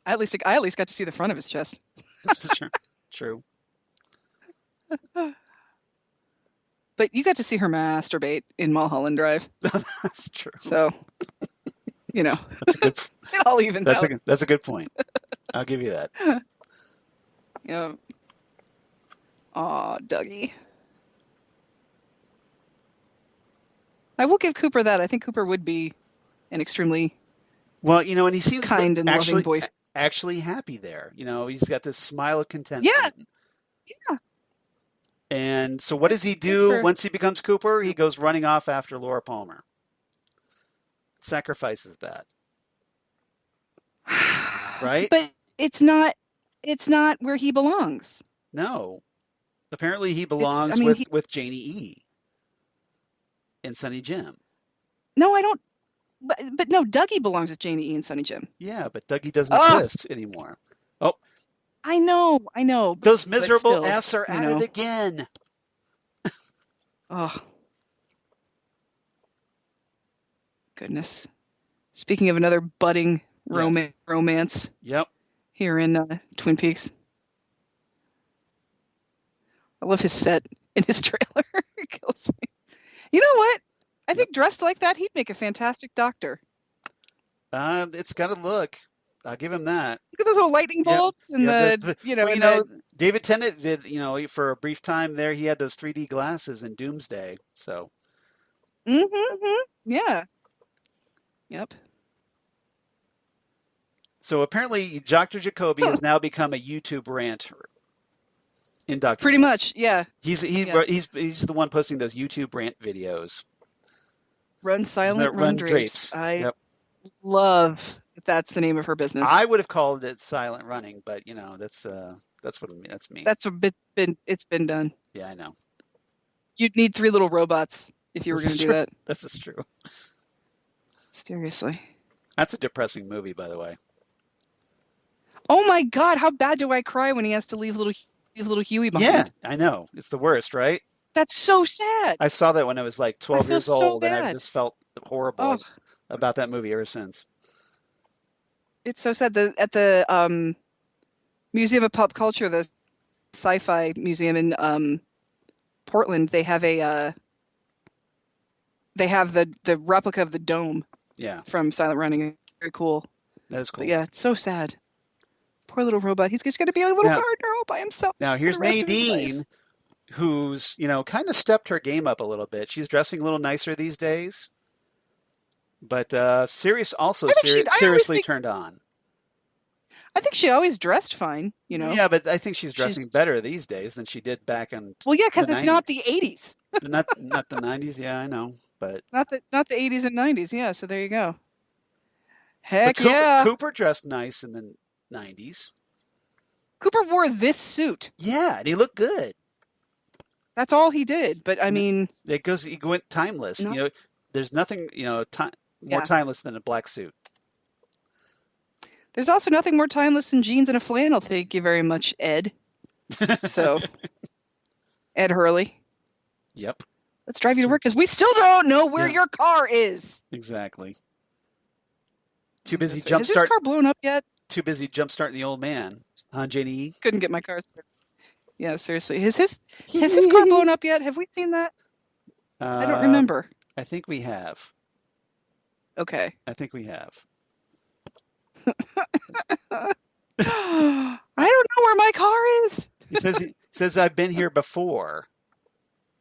I at least got to see the front of his chest. True. But you got to see her masturbate in Mulholland Drive. That's true. So, you know, that's a good. It all evens out. That's a good point. I'll give you that. Yeah. Aw, Dougie. I will give Cooper that. I think Cooper would be an extremely well, you know, and he seems kind and loving boyfriend. Actually happy there. You know, he's got this smile of contentment. Yeah. And so what does he do once he becomes Cooper? He goes running off after Laura Palmer. Sacrifices that. Right? But it's not where he belongs. No. Apparently he belongs with Janie E. and Sonny Jim. No, I don't. But no, Dougie belongs with Janie E. and Sonny Jim. Yeah, but Dougie doesn't exist anymore. Oh. I know. Those miserable F's are at it again. Oh. Goodness. Speaking of another budding romance. Yep. Here in Twin Peaks. I love his set in his trailer. It kills me. You know what? I think dressed like that, he'd make a fantastic doctor. It's got a look. I'll give him that. Look at those little lightning bolts and David Tennant did, for a brief time there, he had those 3D glasses in Doomsday. So. Yeah. Yep. So apparently, Dr. Jacoby has now become a YouTube ranter. In Dr. Pretty much, yeah. He's the one posting those YouTube rant videos. Run Silent, Run Drapes. I love that that's the name of her business. I would have called it Silent Running, but that's me. That's it's been done. Yeah, I know. You'd need 3 little robots if you were going to do that. This is true. Seriously. That's a depressing movie, by the way. Oh my God! How bad do I cry when he has to leave little Huey behind? Yeah, I know. It's the worst, right? That's so sad. I saw that when I was like 12 years old, and I just felt horrible about that movie ever since. It's so sad. At the Museum of Pop Culture, the Sci-Fi Museum in Portland, they have the replica of the dome. Yeah. From Silent Running. Very cool. That is cool. But yeah, it's so sad. Poor little robot. He's just going to be a little gardener all by himself. Now here's Nadine, who's, kind of stepped her game up a little bit. She's dressing a little nicer these days, but I always seriously think turned on. I think she always dressed fine. Yeah, but I think she's dressing She's better these days than she did back in well, yeah, the because it's not 90s. the '80s, Not the 90s, yeah, I know, but not the '80s and '90s. Yeah, so there you go. but Heck yeah, Cooper dressed nice in the 90s. Cooper wore this suit. Yeah, and he looked good. That's all he did. But I mean, He went timeless. no, There's nothing, more yeah. timeless than a black suit. There's also nothing more timeless than jeans and a flannel. Thank you very much, Ed. So, Ed Hurley. Yep. Let's drive you to work because we still don't know where your car is. Exactly. Too busy Has his car blown up yet? Too busy jumpstarting the old man. Huh, Janie? Couldn't get my car started. Yeah, seriously. Has his car blown up yet? Have we seen that? I don't remember. I think we have. Okay. I think we have. I don't know where my car is. He says I've been here before.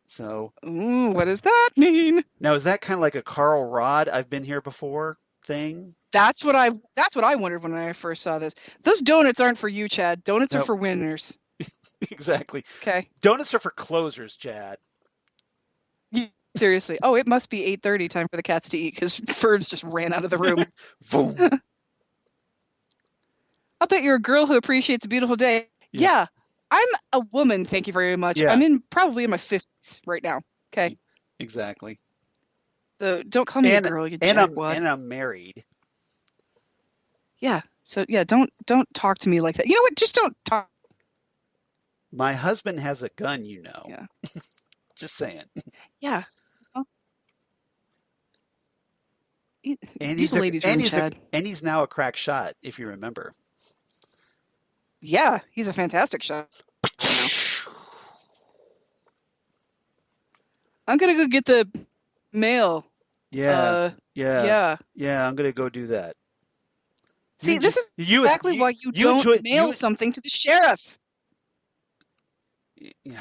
So. Ooh, what does that mean? Now, is that kind of like a Carl Rod I've been here before thing? That's what I wondered when I first saw this. Those donuts aren't for you, Chad. Donuts are for winners. Exactly. Okay. Donuts are for closers, Chad. Seriously. Oh, it must be 8:30, time for the cats to eat, because Ferds just ran out of the room. Boom. I'll bet you're a girl who appreciates a beautiful day. Yeah. I'm a woman, thank you very much. Yeah. I'm probably in my 50s right now. Okay. Exactly. So don't call me a girl, you jackwad. And I'm married. Yeah. So yeah, don't talk to me like that. You know what? Just don't talk. My husband has a gun, Yeah. Just saying. Yeah. And he's now a crack shot, if you remember. Yeah, he's a fantastic shot. I'm gonna go get the mail. Yeah. I'm gonna go do that. See, this is exactly why you don't mail something to the sheriff. Yeah.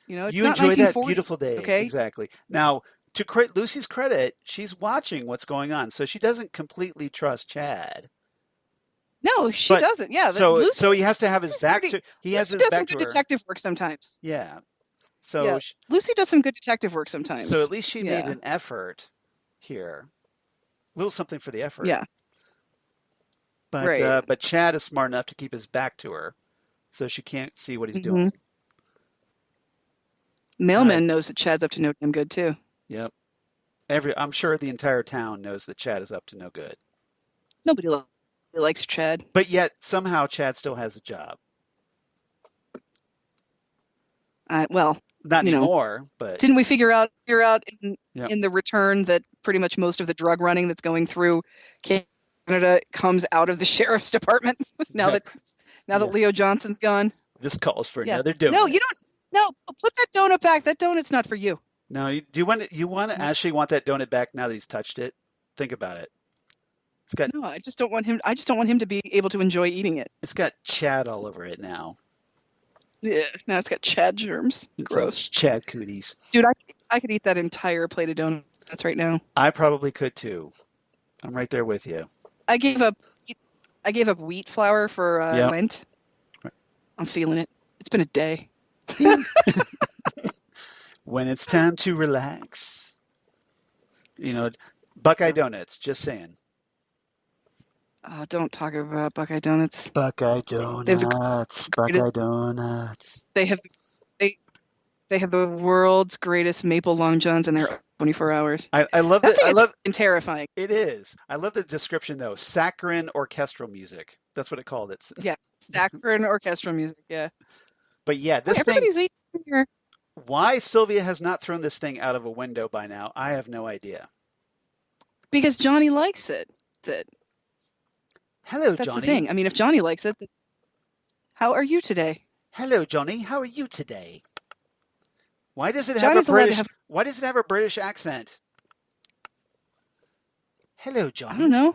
It's you not enjoy that 1940, beautiful day. Okay? Exactly. Now, to Lucy's credit, she's watching what's going on, so she doesn't completely trust Chad. No, she doesn't. Yeah. So he has to have his back to. He has his back to her. Lucy does some good detective work sometimes. Yeah. So Lucy does some good detective work sometimes. So at least she made an effort here. A little something for the effort. Yeah. But Chad is smart enough to keep his back to her, so she can't see what he's doing. Mailman knows that Chad's up to no damn good too. Yep. I'm sure the entire town knows that Chad is up to no good. Nobody likes Chad. But yet somehow Chad still has a job. Well, not anymore, but didn't we figure out in the return that pretty much most of the drug running that's going through Canada comes out of the sheriff's department now that Leo Johnson's gone? This calls for another donut. No, you don't. No, put that donut back. That donut's not for you. No, do you want to actually want that donut back now that he's touched it? Think about it. No, I just don't want him. I just don't want him to be able to enjoy eating it. It's got Chad all over it now. Yeah, now it's got Chad germs. Gross. Chad cooties. Dude, I could eat that entire plate of donuts right now. I probably could too. I'm right there with you. I gave up wheat flour for Lent. I'm feeling it. It's been a day. When it's time to relax. Buckeye Donuts, just saying. Oh, don't talk about Buckeye Donuts. Buckeye Donuts. Buckeye Donuts. They have the world's greatest maple long johns, and they're 24 hours. I love that. I love terrifying. It is. I love the description though. Saccharine orchestral music. That's what it called it. Yeah, saccharine orchestral music. Yeah. But yeah, everybody's eating here. Why Sylvia has not thrown this thing out of a window by now, I have no idea. Because Johnny likes it. That's it. Hello, That's Johnny. The thing. I mean, if Johnny likes it, how are you today? Hello, Johnny. How are you today? Why does it have a British? Why does it have a British accent? Hello, Johnny. I don't know.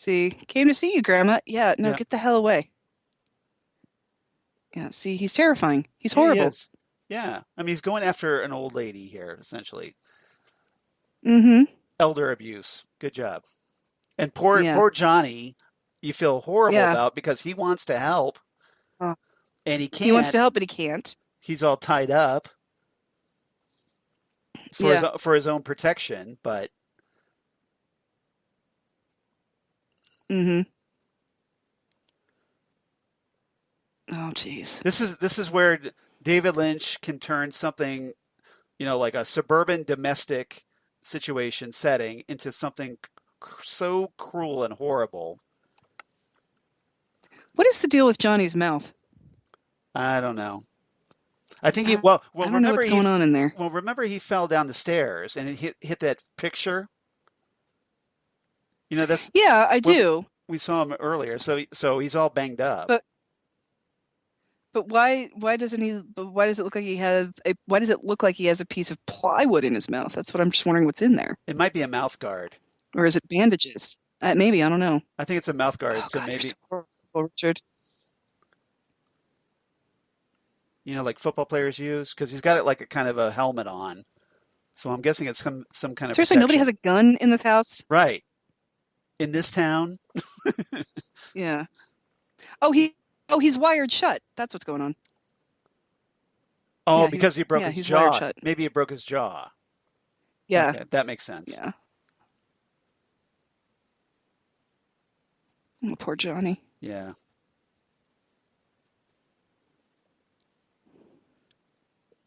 See, came to see you, Grandma. Yeah, no, Yeah. get the hell away. Yeah, see, he's terrifying. He's Yeah, he horrible. is. Yeah. I mean, he's going after an old lady here, essentially. Mm-hmm. Elder abuse. Good job. And poor Yeah. poor Johnny, you feel horrible Yeah. about because he wants to help Oh. and he He wants to can't. help, but he can't. He's all tied up Yeah. for his own protection, but Mm-hmm. Oh, jeez. this is where David Lynch can turn something, like a suburban domestic situation setting into something so cruel and horrible. What is the deal with Johnny's mouth? I don't know. I think he I well don't know remember what's going on in there. he fell down the stairs and it hit that picture. That's Yeah, I do. we saw him earlier, so he's all banged up. But why doesn't he? Why does it look like why does it look like he has a piece of plywood in his mouth? That's what I'm just wondering what's in there. It might be a mouth guard. Or is it bandages? Maybe, I don't know. I think it's a mouth guard, Oh, so God, maybe you're so horrible, Richard. like football players use, because he's got it like a kind of a helmet on. So I'm guessing it's some kind of Seriously, nobody has protection. a gun in this house? Right. In this town. Yeah. He's wired shut. That's what's going on. Oh, Yeah, because he broke his he's wired jaw. shut. Maybe he broke his jaw. Yeah. Okay, that makes sense. Yeah. Oh, poor Johnny. Yeah.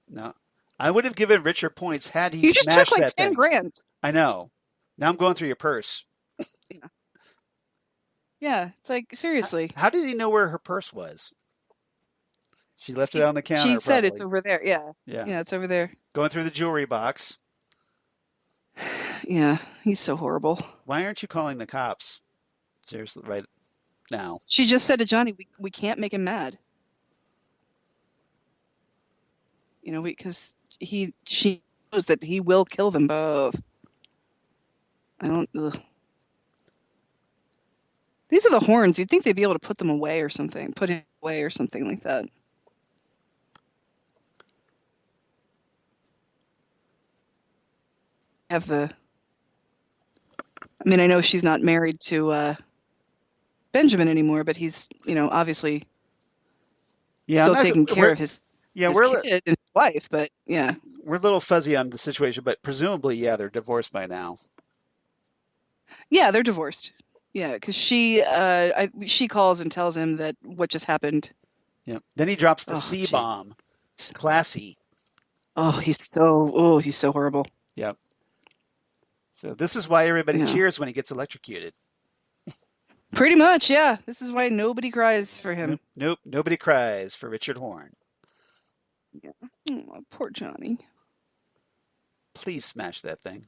No. I would have given Richard points had he You just smashed took like that 10 thing. grand. I know. Now I'm going through your purse. Yeah, it's like, seriously. How did he know where her purse was? She left it on the counter. She said it's probably. over there. Yeah. Yeah. Yeah, it's over there. Going through the jewelry box. Yeah, he's so horrible. Why aren't you calling the cops? Seriously, right now. She just said to Johnny, we can't make him mad. Because she knows that he will kill them both. Ugh. These are the Hornes. You'd think they'd be able to put them away or something. Put it away or something like that. I know she's not married to Benjamin anymore, but he's, obviously still taking care of his kid and his wife, but yeah. We're a little fuzzy on the situation, but presumably, yeah, they're divorced by now. Yeah, they're divorced. Yeah, because she calls and tells him that what just happened. Yeah. Then he drops the C-bomb. Classy. Oh, he's so horrible. Yep. So this is why everybody cheers when he gets electrocuted. Pretty much, yeah. This is why nobody cries for him. Nope. Nobody cries for Richard Horne. Yeah. Oh, poor Johnny. Please smash that thing.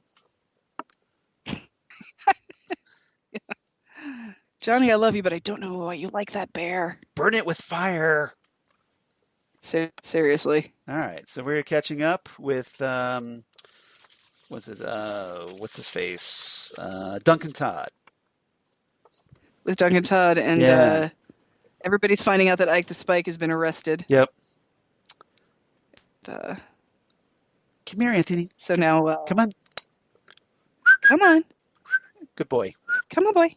Yeah. Johnny, I love you, but I don't know why you like that bear. Burn it with fire. Seriously. All right. So we're catching up with what's his face? Duncan Todd. With Duncan Todd, and everybody's finding out that Ike the Spike has been arrested. Yep. Come here, Anthony. So now, come on. Come on. Good boy. Come on, boy.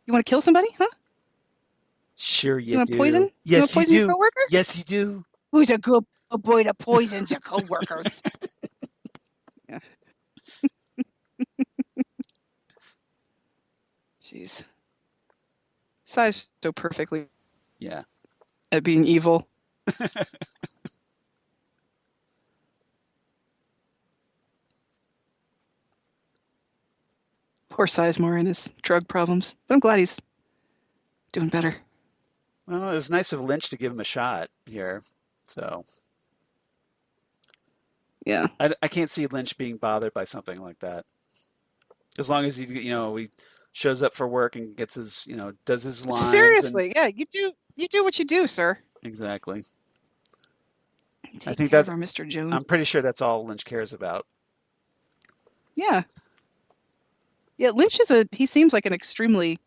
You want to kill somebody, huh? Sure you do. You want to poison? Yes, you do. Your coworker? Yes, you do. Who's a good boy that poisons your coworkers? Yeah. Jeez. Size so perfectly. Yeah. At being evil. Poor Sizemore and his drug problems. But I'm glad he's doing better. Well, it was nice of Lynch to give him a shot here. So. Yeah. I can't see Lynch being bothered by something like that. As long as he shows up for work and gets his, does his lines. Seriously, yeah, you do what you do, sir. Exactly. I think that's Mr. Jones. I'm pretty sure that's all Lynch cares about. Yeah. Yeah, Lynch he seems like an extremely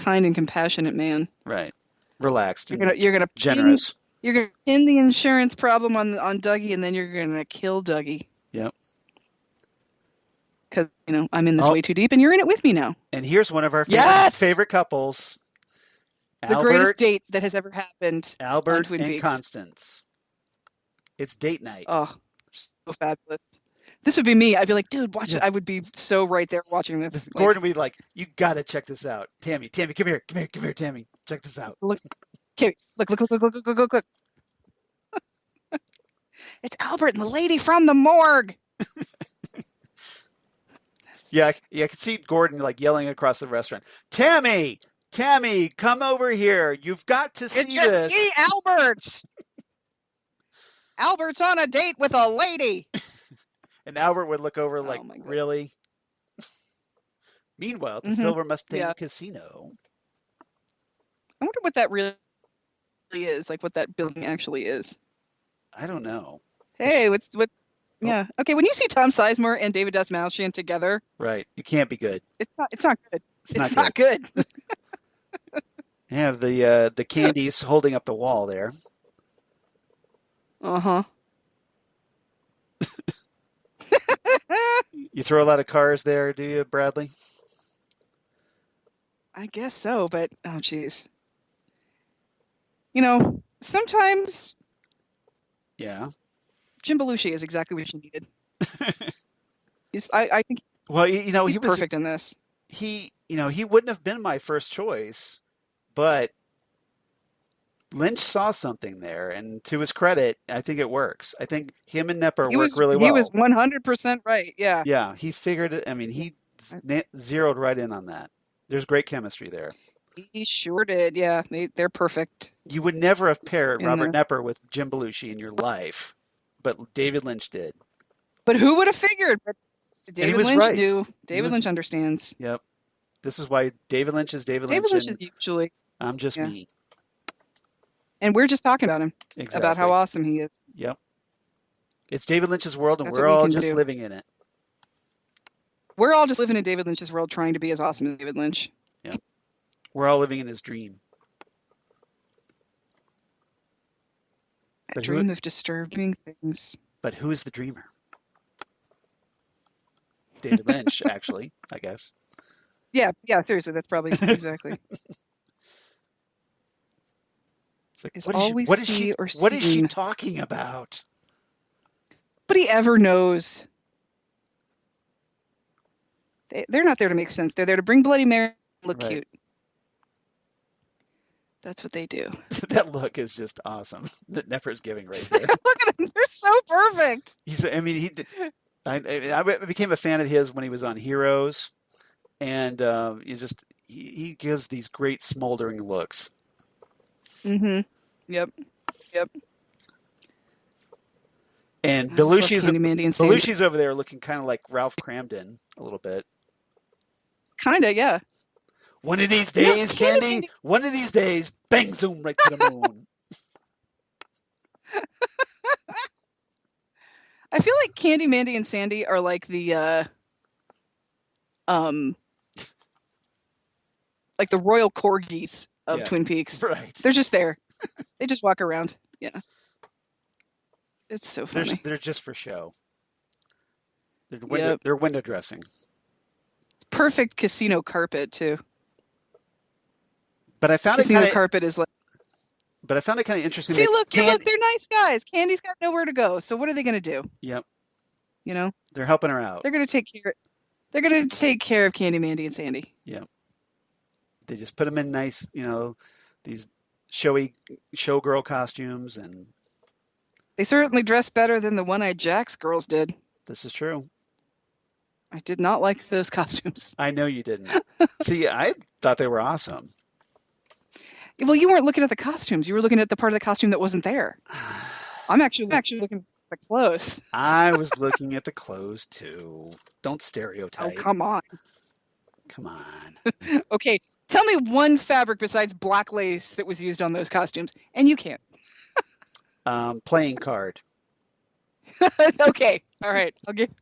kind and compassionate man. Right. Relaxed. You're gonna generous. You're gonna pin the insurance problem on Dougie, and then you're gonna kill Dougie. Yep. Because I'm in this way too deep, and you're in it with me now. And here's one of our favorite couples. The greatest date that has ever happened. Albert on Twin and Peaks. Constance. It's date night. Oh, so fabulous. This would be me. I'd be like, dude, watch it. I would be so right there watching this. Gordon would be like, you got to check this out. Tammy, come here, Tammy. Check this out. Look. Look. It's Albert and the lady from the morgue. Yeah, I could see Gordon like yelling across the restaurant. Tammy, come over here. You've got to see this. See Albert. Albert's on a date with a lady. And Albert would look over like, really? Meanwhile, at the Silver Mustang Casino. I wonder what that really is, like what that building actually is. I don't know. Hey, what? Yeah. Okay. When you see Tom Sizemore and David Dastmalchian together, right? It can't be good. It's not good. It's not good. You have the Candies holding up the wall there. You throw a lot of cars there, do you, Bradley? I guess so, but oh geez. Sometimes. Yeah. Jim Belushi is exactly what you needed. I think. Well, he was perfect in this. He wouldn't have been my first choice, but Lynch saw something there, and to his credit, I think it works. I think him and Knepper work really well. He was 100% right. Yeah. Yeah, he figured it. I mean, he zeroed right in on that. There's great chemistry there. He sure did. Yeah, they're perfect. You would never have paired Robert Knepper with Jim Belushi in your life, but David Lynch did. But who would have figured? But David Lynch right. knew. David Lynch understands. Yep. This is why David Lynch is David Lynch. David Lynch is usually. I'm just me. And we're just talking about him. Exactly. About how awesome he is. Yep. It's David Lynch's world, and we're all just living in it. We're all just living in David Lynch's world, trying to be as awesome as David Lynch. Yeah. We're all living in his dream. A dream of disturbing things. But who is the dreamer? David Lynch, actually, I guess. Yeah, seriously, that's probably exactly. It's like, what is she talking about? Nobody ever knows. They're not there to make sense. They're there to bring Bloody Mary and look cute. That's what they do. That look is just awesome that Knepper's giving right there. Look at him. They're so perfect. I became a fan of his when he was on Heroes, and he gives these great smoldering looks. Mm-hmm. Yep. And Belushi's over there looking kind of like Ralph Cramden a little bit. Kind of, yeah. One of these days, Candie. One of these days, bang zoom right to the moon. I feel like Candie, Mandy, and Sandy are like the royal corgis of Twin Peaks. Right. They're just there. They just walk around. Yeah. It's so funny. They're just for show. They're window dressing. Perfect casino carpet too. But I found casino carpet is like. But I found it kind of interesting. See, look, they're nice guys. Candie's got nowhere to go, so what are they going to do? Yep. They're helping her out. They're going to take care. They're going to take care of Candie, Mandy, and Sandy. Yep. They just put them in nice, these showy showgirl costumes, and they certainly dress better than the One-Eyed Jacks girls did. This is true. I did not like those costumes. I know you didn't. See, I thought they were awesome. Well, you weren't looking at the costumes. You were looking at the part of the costume that wasn't there. I'm actually looking at the clothes. I was looking at the clothes too. Don't stereotype. Oh, come on. Come on. Okay, tell me one fabric besides black lace that was used on those costumes, and you can't. Playing card. Okay, all right.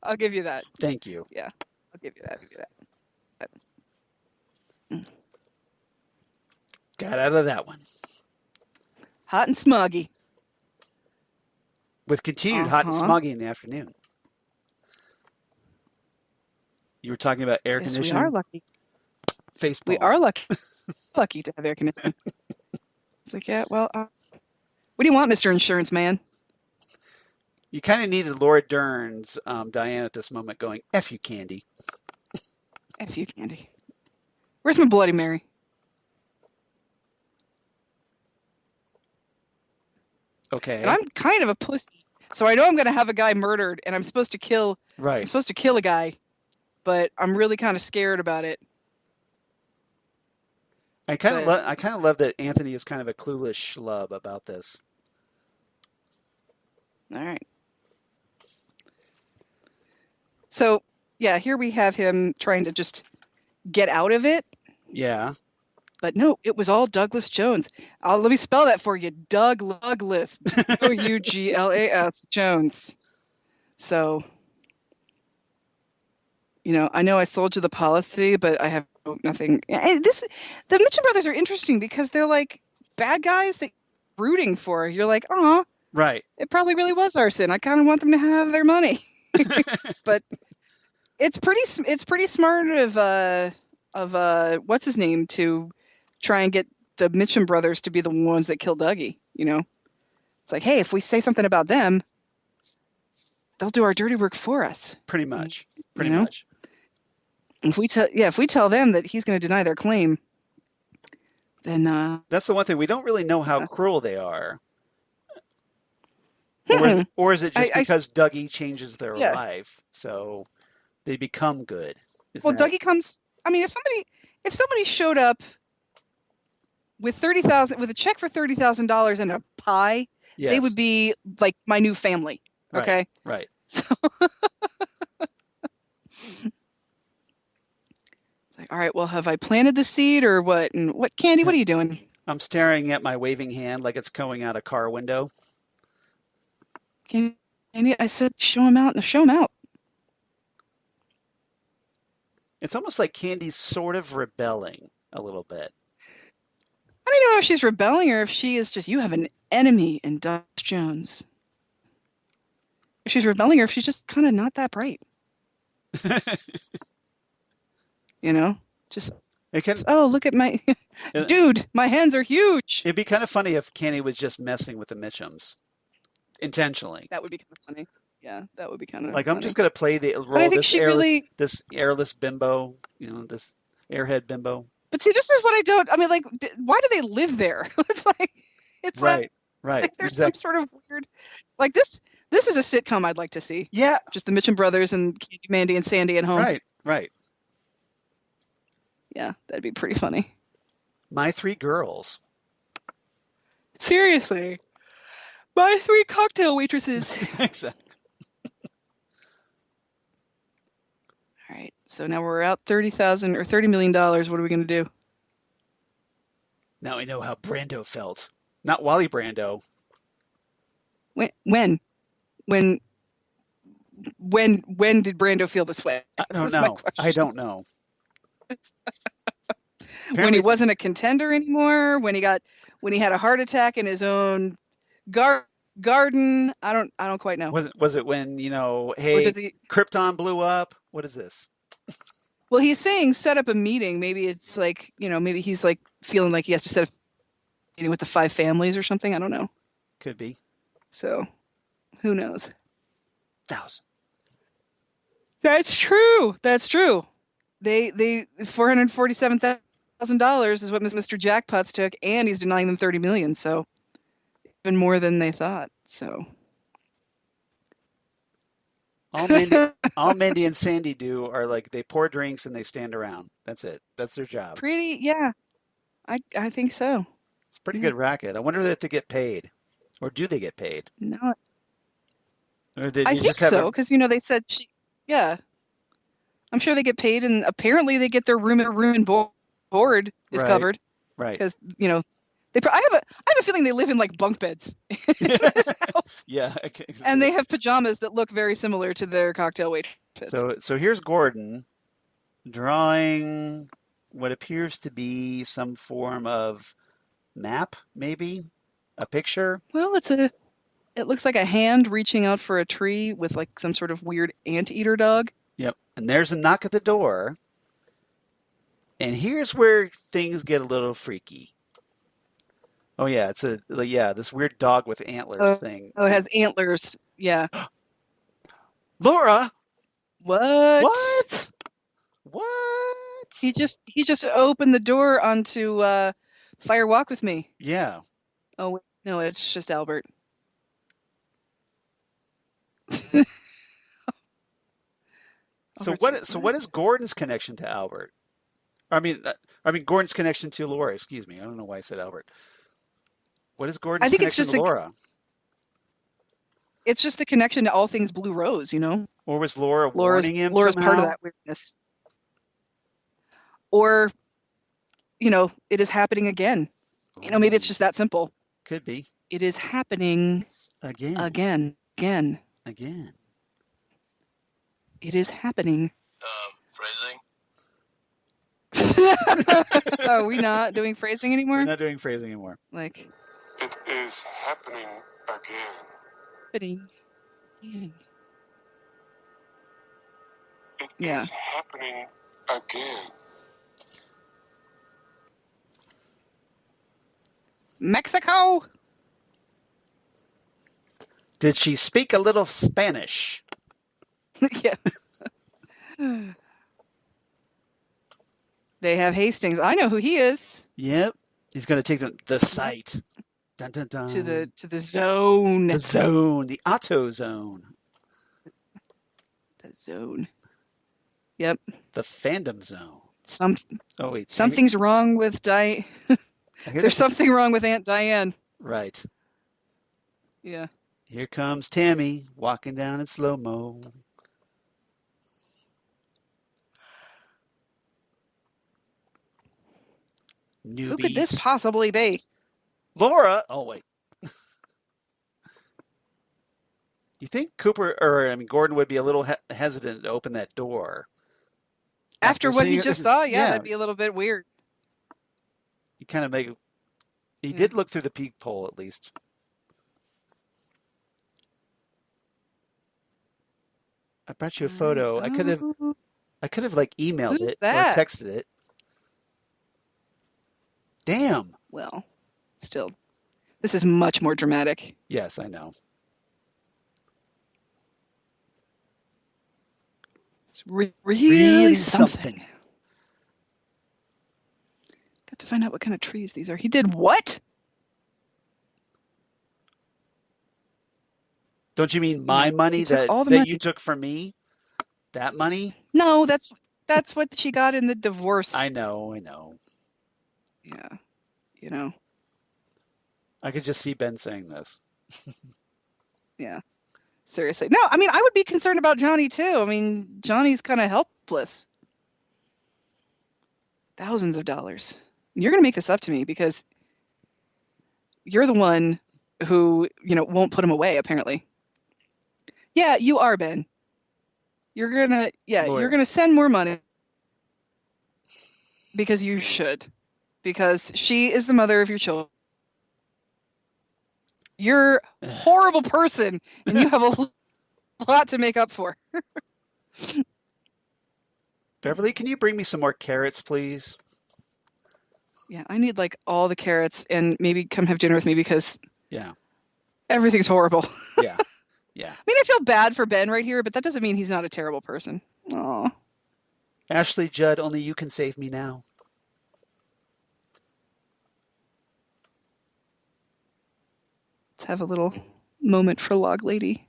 I'll give you that. Thank you. Yeah, I'll give you that. Got out of that one. Hot and smoggy. With continued hot and smoggy in the afternoon. You were talking about air conditioning. Yes, we are lucky. Facepalm. We are lucky to have air conditioning. It's like, yeah, well, what do you want, Mr. Insurance Man? You kind of needed Laura Dern's Diane at this moment going, F you, Candie. F you, Candie. Where's my Bloody Mary? Okay. And I'm kind of a pussy, so I know I'm going to have a guy murdered, and I'm supposed to kill. Right. I'm supposed to kill a guy, but I'm really kind of scared about it. I kind of love that Anthony is kind of a clueless schlub about this. All right. So, yeah, here we have him trying to just get out of it. Yeah. But no, it was all Douglas Jones. Let me spell that for you. Douglas. Douglas Jones. So, I know I sold you the policy, but I have nothing. And the Mitchum brothers are interesting because they're like bad guys that you're rooting for. You're like, oh, right. It probably really was arson. I kind of want them to have their money. But it's pretty smart of what's his name to try and get the Mitchum brothers to be the ones that kill Dougie. It's like, hey, if we say something about them, they'll do our dirty work for us. Pretty much. Pretty much. If we tell them that he's going to deny their claim, then that's the one thing we don't really know how cruel they are. Or is it just because Dougie changes their life, so they become good? Dougie comes. I mean, if somebody showed up with a check for $30,000 and a pie, yes. They would be like my new family. Okay, right. So it's like, all right. Well, have I planted the seed or what? And what, Candie? What are you doing? I'm staring at my waving hand like it's going out a car window. Candie, I said, show him out. Show him out. It's almost like Candie's sort of rebelling a little bit. I don't know if she's rebelling or if she is just, you have an enemy in Doug Jones. If she's rebelling or if she's just kind of not that bright. Look at my, dude, my hands are huge. It'd be kind of funny if Candie was just messing with the Mitchums intentionally. That would be kind of funny. Yeah, that would be kind of like funny. I'm just going to play the role of this airless bimbo, this airhead bimbo. But see, this is what I don't. I mean, like, why do they live there? It's right. Like there's some sort of weird, like this. This is a sitcom I'd like to see. Yeah, just the Mitchum brothers and Candie, Mandy, and Sandy at home. Right. Yeah, that'd be pretty funny. My Three Girls. Seriously, my three cocktail waitresses. Exactly. All right, so now we're out $30,000 or $30 million. What are we going to do? Now we know how Brando felt. Not Wally Brando. When did Brando feel this way? I don't know. When he wasn't a contender anymore, when he had a heart attack in his own garden. I don't quite know. Was it when, Krypton blew up? What is this? Well, he's saying set up a meeting. Maybe it's like, maybe he's like feeling like he has to set up a meeting with the 5 families or something. I don't know. Could be. So, who knows? 1,000. That's true. They $447,000 is what Mr. Jackpots took, and he's denying them $30 million. So, even more than they thought. So. All Mandy and Sandy do are like they pour drinks and they stand around. That's it. That's their job. Yeah. I think so. It's a pretty good racket. I wonder if they get paid. Or do they get paid? No. Or I think so, because they said yeah. I'm sure they get paid, and apparently they get their room and board is covered. Right. Because I have a feeling they live in like bunk beds. Yeah. And they have pajamas that look very similar to their cocktail waitresses. So here's Gordon drawing what appears to be some form of map, maybe a picture. Well, it looks like a hand reaching out for a tree with like some sort of weird anteater dog. Yep. And there's a knock at the door. And here's where things get a little freaky. Oh yeah, it's this weird dog with antlers Oh, thing. it has antlers. Yeah. Laura, What? what? What? He just opened the door onto Fire Walk with Me. Yeah. Oh no, it's just Albert. So Albert's what is Gordon's connection to Albert? I mean Gordon's connection to Laura. Excuse me. I don't know why I said Albert. What is Gordon's I think it's connection just to Laura? it's just the connection to all things Blue Rose, you know? Or was Laura Laura's warning him part somehow? of that weirdness. Or, it is happening again. Maybe it's just that simple. Could be. It is happening Again. again. It is happening. Phrasing? Are we not doing phrasing anymore? We're not doing phrasing anymore. Like, It is happening again. happening. again. It Yeah. is happening again. Mexico! Did she speak a little Spanish? Yeah. They have Hastings. I know who he is. Yep. He's going to take them the site. Dun, dun, dun. To the zone. The zone, the auto zone. The zone. Yep. The fandom zone. Oh wait. Something's wrong with There's something wrong with Aunt Diane. Right. Yeah. Here comes Tammy walking down in slow-mo. Newbies. Who could this possibly be? Laura. Oh wait. You think Gordon would be a little hesitant to open that door After what he just saw? Yeah, yeah. that'd be a little bit weird. You kind of make. He did look through the peephole at least. I brought you a photo. I could have like emailed Who's it that? or texted it. Damn. Well, still, this is much more dramatic. Yes, I know. It's really something. Got to find out what kind of trees these are. He did what? Don't you mean my money that you took from me? That money? No, that's what she got in the divorce. I know. Yeah. I could just see Ben saying this. Yeah. Seriously. No, I mean, I would be concerned about Johnny too. I mean, Johnny's kind of helpless. Thousands of dollars. You're going to make this up to me because you're the one who, won't put him away, apparently. Yeah, you are, Ben. You're going to send more money because you should. Because she is the mother of your children. You're a horrible person, and you have a lot to make up for. Beverly, can you bring me some more carrots, please? Yeah, I need like all the carrots, and maybe come have dinner with me because everything's horrible. Yeah. I mean, I feel bad for Ben right here, but that doesn't mean he's not a terrible person. Aw. Ashley Judd, only you can save me now. Let's have a little moment for Log Lady.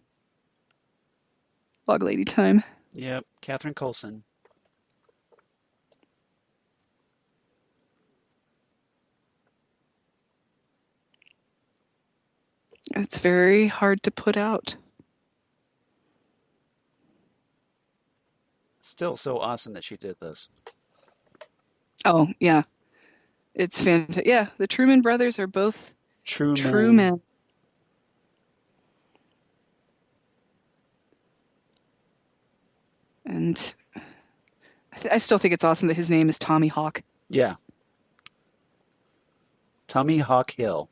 Log Lady time. Yep, Catherine Coulson. It's very hard to put out. Still so awesome that she did this. Oh, yeah. It's fantastic. Yeah, the Truman brothers are both true men. And I still think it's awesome that his name is Tommy Hawk. Yeah. Tommy Hawk Hill.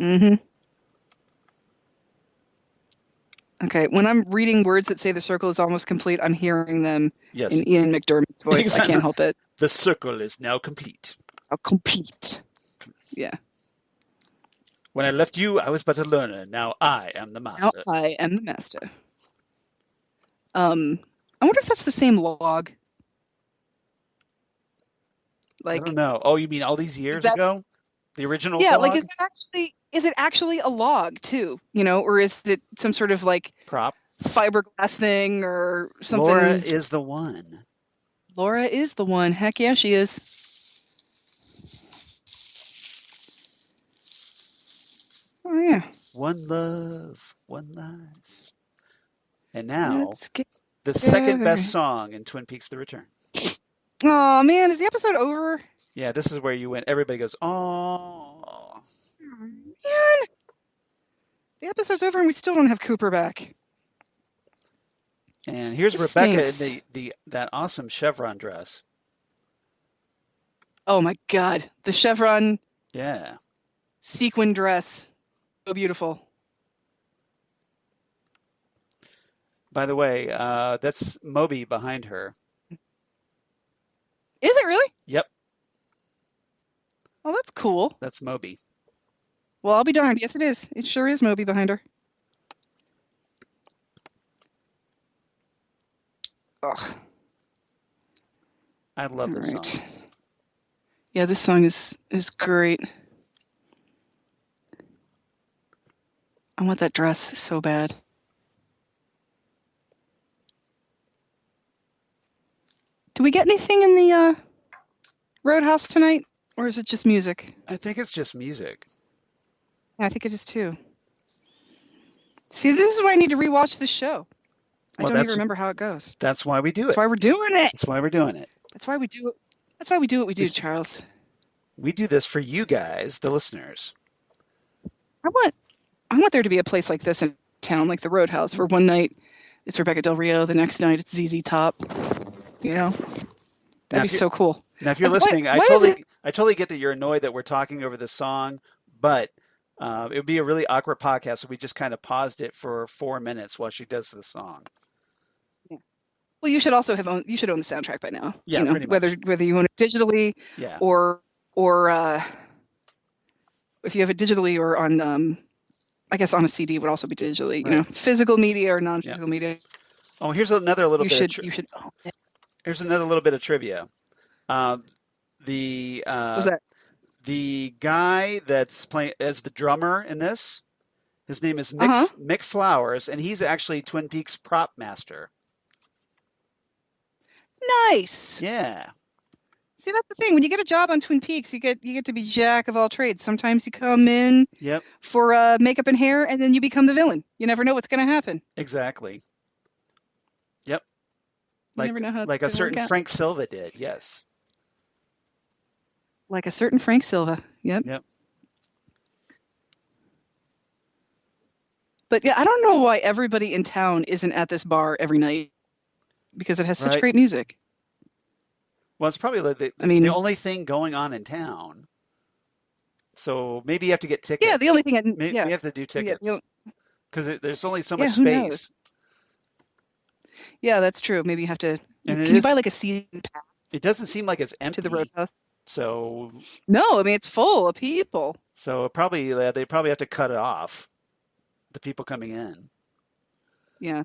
Mm-hmm. Okay, when I'm reading words that say the circle is almost complete, I'm hearing them Yes. in Ian McDermott's voice. I Exactly. can't help it. The circle is now complete. Complete. Yeah. When I left you, I was but a learner. Now I am the Now master. I am the master. I wonder if that's the same log. I Like, don't know. Oh, you mean all these years that- ago? The original yeah, dog? like is it actually a log too? You know, or is it some sort of like Prop. fiberglass thing or something? Laura is the one. Laura is the one. Heck yeah, she is. Oh yeah. One love, one life. And now, Let's get the second together. best song in Twin Peaks: The Return. Oh man, is the episode over? Yeah, this is where you win. Everybody goes, oh. Man, the episode's over and we still don't have Cooper back. And here's This Rebecca stinks. in that awesome chevron dress. Oh my god, the chevron Yeah. sequin dress, so beautiful. By the way, that's Moby behind her. Is it really? Yep, Oh, that's cool. that's Moby. Well, I'll be darned. Yes, it is. It sure is Moby behind her. Ugh. I love this Alright. song. Yeah, this song is great. I want that dress so bad. Do we get anything in the Roadhouse tonight, or is it just music? I think it's just music. Yeah, I think it is too. See, this is why I need to rewatch this show. I Well, don't even remember how it goes. That's why we do it. That's why we're doing it. That's why we're doing it. That's why we do it. That's why we do what we do, This- Charles. We do this for you guys, the listeners. I want there to be a place like this in town, like the Roadhouse, where one night it's Rebecca Del Rio, the next night it's ZZ Top. You know, Now, that'd be if you- so cool. Now, if you're Like, listening, I why is totally get that you're annoyed that we're talking over this song, but it would be a really awkward podcast if we just kind of paused it for 4 minutes while she does the song. Well, you should also own the soundtrack by now. Yeah, you know, pretty much. whether you own it digitally Yeah. or if you have it digitally or on I guess on a CD would also be digitally. You know, physical media or non-physical media. Oh, here's another little You bit. should you should own it. Here's another little bit of trivia. What's that? The guy that's playing as the drummer in this, his name is Uh-huh. Mick Flowers, and he's actually Twin Peaks prop master. Nice. Yeah. See, that's the thing. When you get a job on Twin Peaks, you get to be jack of all trades. Sometimes you come in Yep. for makeup and hair, and then you become the villain. You never know what's going to happen. Exactly. Yep. You never know how it's like a gonna work certain out. Frank Silva did. Yes. Like a certain Frank Silva. Yep. Yep. But yeah, I don't know why everybody in town isn't at this bar every night because it has such Right. great music. Well, it's probably it's mean- the only thing going on in town. So maybe you have to get tickets. Yeah, the only thing. Maybe Yeah, you have to do tickets the- because there's only so Yeah, much who space. knows? Yeah, that's true. Maybe you have to. And Can you buy like a season pass It doesn't seem like it's empty. to the Roadhouse? So No, I mean it's full of people. probably they probably have to cut it off. The people coming in. Yeah.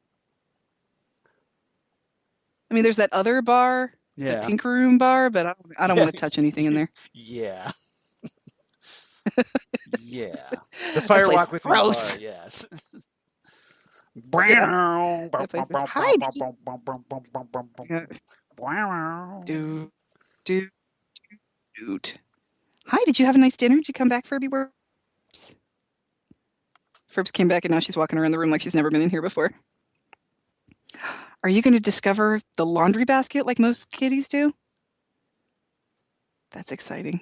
I mean, there's that other bar, the Yeah. Pink Room bar, but I don't want to touch anything in there. Yeah. Yeah. The Fire place Walk is with Me bar, gross. yes. That place is- Hi, did Yeah. Dude. Hi, did you have a nice dinner? Did you come back, Furby? Furbs came back and now she's walking around the room like she's never been in here before. Are you going to discover the laundry basket like most kitties do? That's exciting.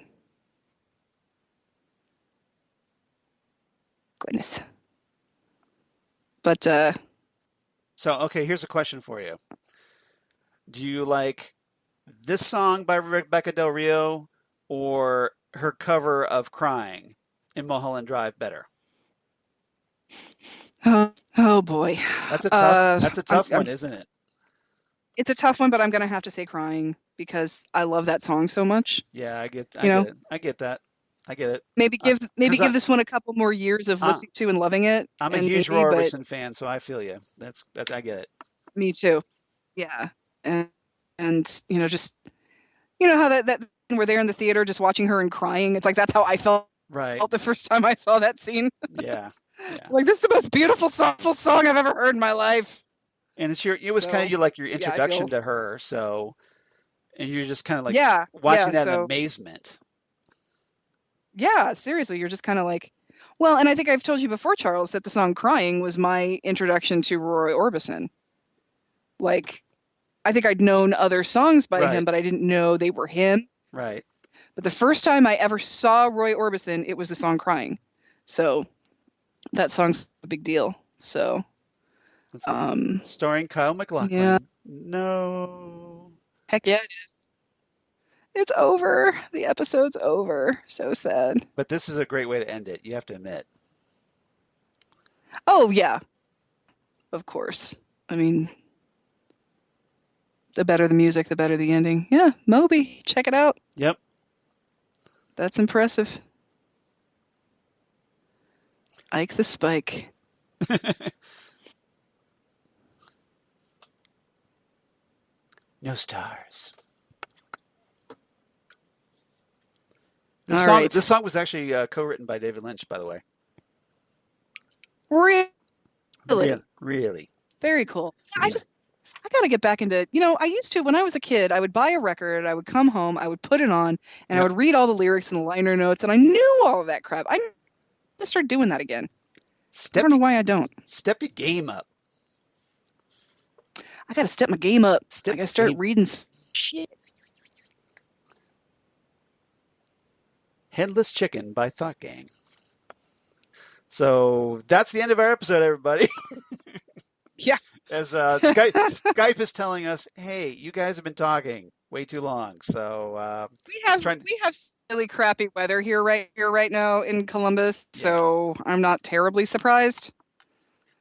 Goodness. But So, okay, here's a question for you. Do you like this song by Rebecca Del Rio or her cover of "Crying" in Mulholland Drive better? Oh boy. That's a tough. That's a tough I'm one, isn't it? It's a tough one, but I'm gonna have to say "Crying" because I love that song so much. Yeah, I get You know, it. I get that. I get it. maybe Because give this one a couple more years of I, listening to and loving it, I'm a and huge maybe. Roy But Orbison fan, so I feel you. That's I get it. me too. Yeah, and just how that we're there in the theater just watching her and crying. It's like that's how I felt Right. the first time I saw that scene. Yeah. Yeah. Like, this is the most beautiful, soulful song I've ever heard in my life. And it was kind So, of like your yeah, I introduction feel. to her. So, and you're just kind of like Yeah, watching that in so amazement. yeah, seriously, you're just kind of like, well, and I think I've told you before, Charles, that the song "Crying" was my introduction to Roy Orbison. Like, I think I'd known other songs by him, Right. but I didn't know they were him. Right. But the first time I ever saw Roy Orbison, it was the song "Crying." So that song's a big deal. So, That's right. Starring Kyle MacLachlan. yeah, No. heck yeah, it is. It's over. The episode's over. So sad. But this is a great way to end it. You have to admit. Oh yeah, of course. I mean, the better the music, the better the ending. Yeah, Moby, check it out. Yep. That's impressive. Ike the Spike. No stars. All right. This song was actually co-written by David Lynch, by the way. Really? Really. Very cool. Yeah. I got to get back into, I used to, when I was a kid, I would buy a record, I would come home, I would put it on, and I would read all the lyrics and the liner notes, and I knew all of that crap. I need to start doing that again. I don't know why I don't. Step your game up. I got to step my game up. I got to start reading shit. Headless Chicken by Thought Gang. So that's the end of our episode, everybody. Yeah. As Skype is telling us, hey, you guys have been talking way too long. So we have really crappy weather here right now in Columbus, so I'm not terribly surprised.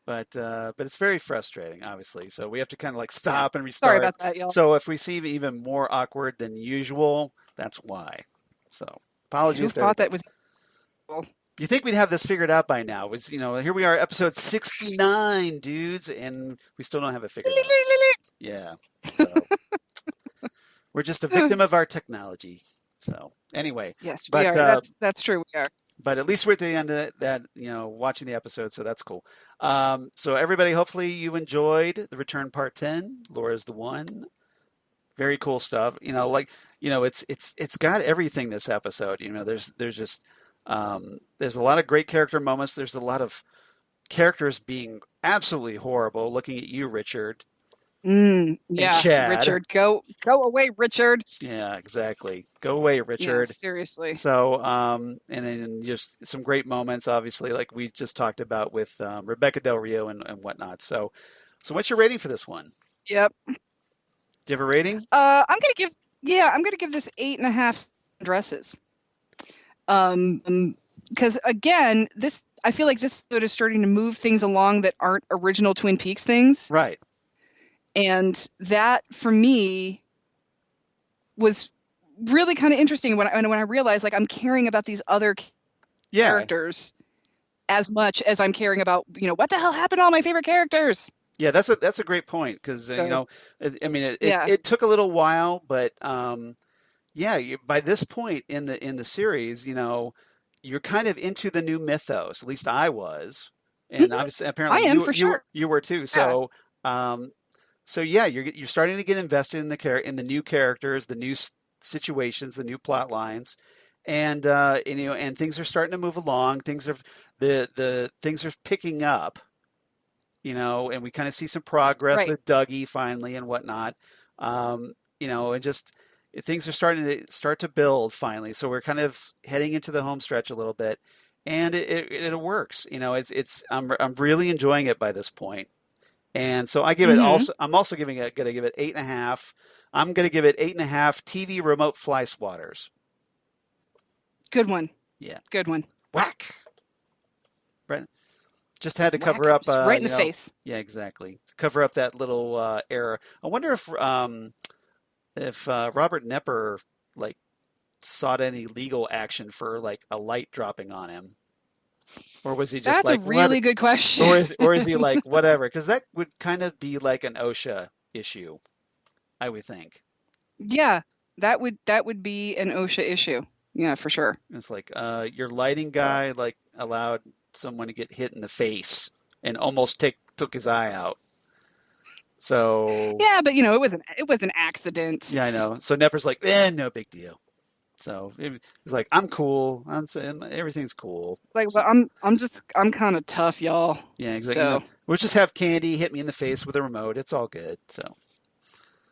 But it's very frustrating, obviously. So we have to kind of like stop and restart. Sorry about that, y'all. So if we seem even more awkward than usual, that's why. So apologies. Who thought that was? You think we'd have this figured out by now? Here we are, episode 69, dudes, and we still don't have it figured out. Yeah. So we're just a victim of our technology. So anyway. Yes, we are. That's true. We are. But at least we're at the end of that, watching the episode, so that's cool. So everybody, hopefully you enjoyed the Return Part 10. Laura's the one. Very cool stuff. It's got everything this episode. There's just there's a lot of great character moments. There's a lot of characters being absolutely horrible. Looking at you, Richard. Yeah, Chad. Richard, go away, Richard. Yeah, exactly. Go away, Richard. Yeah, seriously. So, and then just some great moments, obviously, like we just talked about with Rebecca Del Rio and whatnot. So what's your rating for this one? Yep. Do you have a rating? I'm gonna give this 8.5 dresses. Because again, I feel like this episode is starting to move things along that aren't original Twin Peaks things. Right. And that, for me, was really kind of interesting when I realized, like, I'm caring about these other characters as much as I'm caring about, what the hell happened to all my favorite characters. Yeah, that's a great point because it took a little while, but by this point in the series, you're kind of into the new mythos. At least I was, and obviously, apparently, you were too. So, you're starting to get invested in the new characters, the new situations, the new plot lines, and things are starting to move along. Things are things are picking up, and we kind of see some progress with Dougie finally and whatnot, and just things are starting to build finally. So we're kind of heading into the home stretch a little bit, and it works. I'm really enjoying it by this point. And so I give it I'm also going to give it 8.5. I'm going to give it 8.5 TV remote fly swatters. Good one. Yeah. Good one. Whack. Right. Just had to Whack. cover up. Right in the face. Yeah, exactly. Cover up that little error. I wonder if Robert Knepper like sought any legal action for like a light dropping on him, or was he just That's a like really what? good question. Or is he like whatever? Because that would kind of be like an OSHA issue, I would think. Yeah, that would be an OSHA issue. Yeah, for sure. It's like your lighting guy like allowed someone to get hit in the face and almost took his eye out. So Yeah, but it was an accident. yeah, I know. So Nepper's like, no big deal. So he's like, I'm cool. Everything's cool. Like, So, well, I'm kind of tough, y'all. yeah, exactly. So We'll just have Candie hit me in the face with a remote. It's all good. So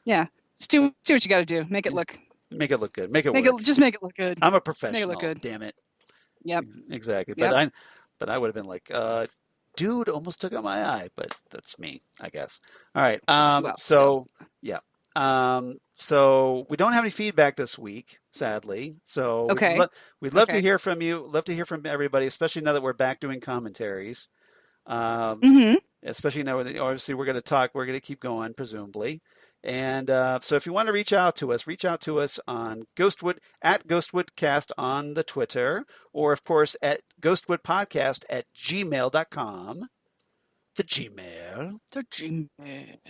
yeah, just do what you got to do. Make it look. make it look good. Make it work. Just make it look good. I'm a professional. good. Damn it. Yep. Exactly. Yep. But I would have been like, dude almost took out my eye, but that's me, I guess. All right. Well, So yeah. So we don't have any feedback this week, sadly. So Okay. we'd love to Okay. hear from you. Love to hear from everybody, especially now that we're back doing commentaries. Mm-hmm. Especially now that obviously we're going to keep going, presumably. And so if you want to reach out to us on Ghostwoodcast on the Twitter, or of course at ghostwoodpodcast@gmail.com. The Gmail.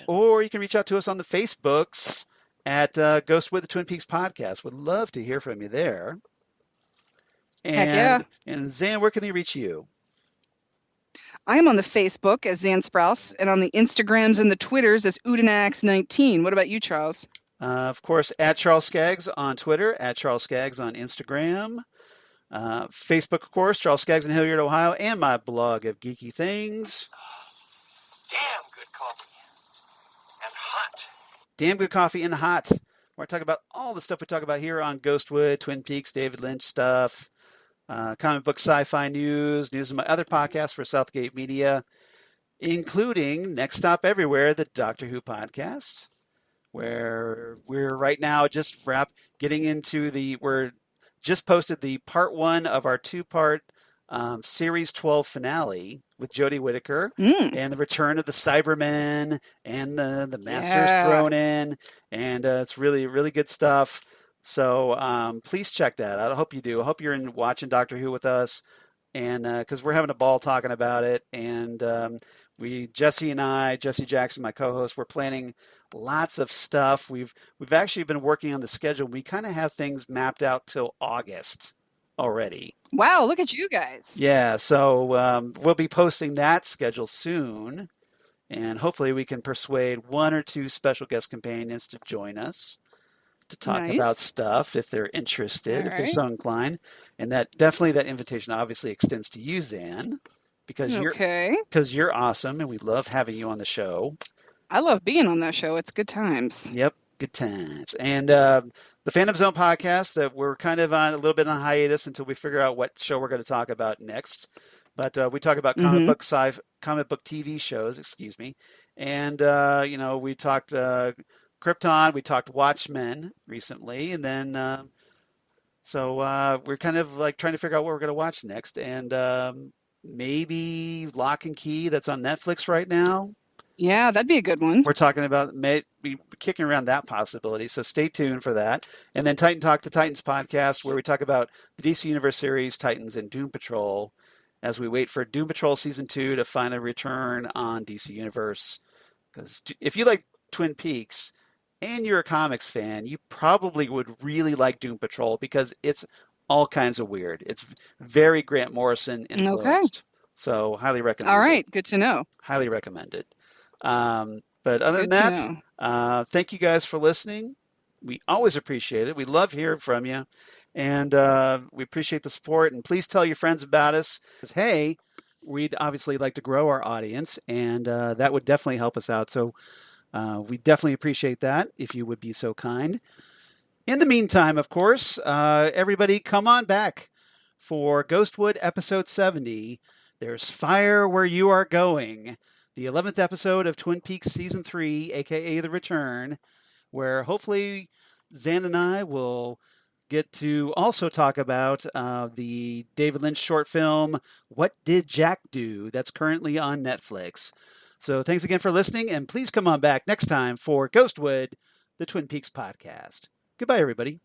Or you can reach out to us on the Facebooks at Ghostwood the Twin Peaks Podcast. Would love to hear from you there. And, Heck yeah. And Xan, where can they reach you? I am on the Facebook as Xan Sprouse, and on the Instagrams and the Twitters as Udinax19. What about you, Charles? Of course, at Charles Skaggs on Twitter, at Charles Skaggs on Instagram. Facebook, of course, Charles Skaggs in Hilliard, Ohio, and my blog of geeky things. Damn good coffee. And hot. Damn good coffee and hot. Where I talk about all the stuff we talk about here on Ghostwood, Twin Peaks, David Lynch stuff, comic book sci-fi news of my other podcasts for Southgate Media, including Next Stop Everywhere, the Doctor Who podcast, where we're right now just we're just posted the part 1 of our 2-part series 12 finale with Jodie Whittaker and the return of the Cybermen and the Masters thrown in, and it's really, really good stuff. So please check that out. I hope you do. I hope you're watching Doctor Who with us, and because we're having a ball talking about it, and Jesse Jackson, my co-host, we're planning lots of stuff. We've actually been working on the schedule. We kind of have things mapped out till August already. Wow, look at you guys. Yeah, so we'll be posting that schedule soon, and hopefully we can persuade 1 or 2 special guest companions to join us to talk about stuff if they're interested, if they're so inclined. And that invitation obviously extends to you, Xan, because you're awesome and we love having you on the show. I love being on that show. It's good times. Yep, good times. And the Phantom Zone podcast, that we're kind of on a little bit on hiatus until we figure out what show we're going to talk about next. But we talk about comic book TV shows, and we talked Krypton, we talked Watchmen recently, and then so we're kind of like trying to figure out what we're going to watch next, and maybe Lock and Key, that's on Netflix right now. Yeah, that'd be a good one. We're talking about maybe kicking around that possibility, so stay tuned for that. And then Titan Talk, the Titans podcast, where we talk about the DC Universe series, Titans, and Doom Patrol, as we wait for Doom Patrol Season 2 to finally return on DC Universe. Because if you like Twin Peaks and you're a comics fan, you probably would really like Doom Patrol, because it's all kinds of weird. It's very Grant Morrison influenced. So highly recommend it. All right, good to know. Highly recommend it. But other than that, thank you guys for listening. We always appreciate it. We love hearing from you, and we appreciate the support. And please tell your friends about us, because hey, we'd obviously like to grow our audience, and that would definitely help us out. So we definitely appreciate that if you would be so kind. In the meantime, of course, everybody come on back for Ghostwood episode 70. There's Fire Where You Are Going, the 11th episode of Twin Peaks Season 3, a.k.a. The Return, where hopefully Xan and I will get to also talk about the David Lynch short film, What Did Jack Do? That's currently on Netflix. So thanks again for listening, and please come on back next time for Ghostwood, the Twin Peaks podcast. Goodbye, everybody.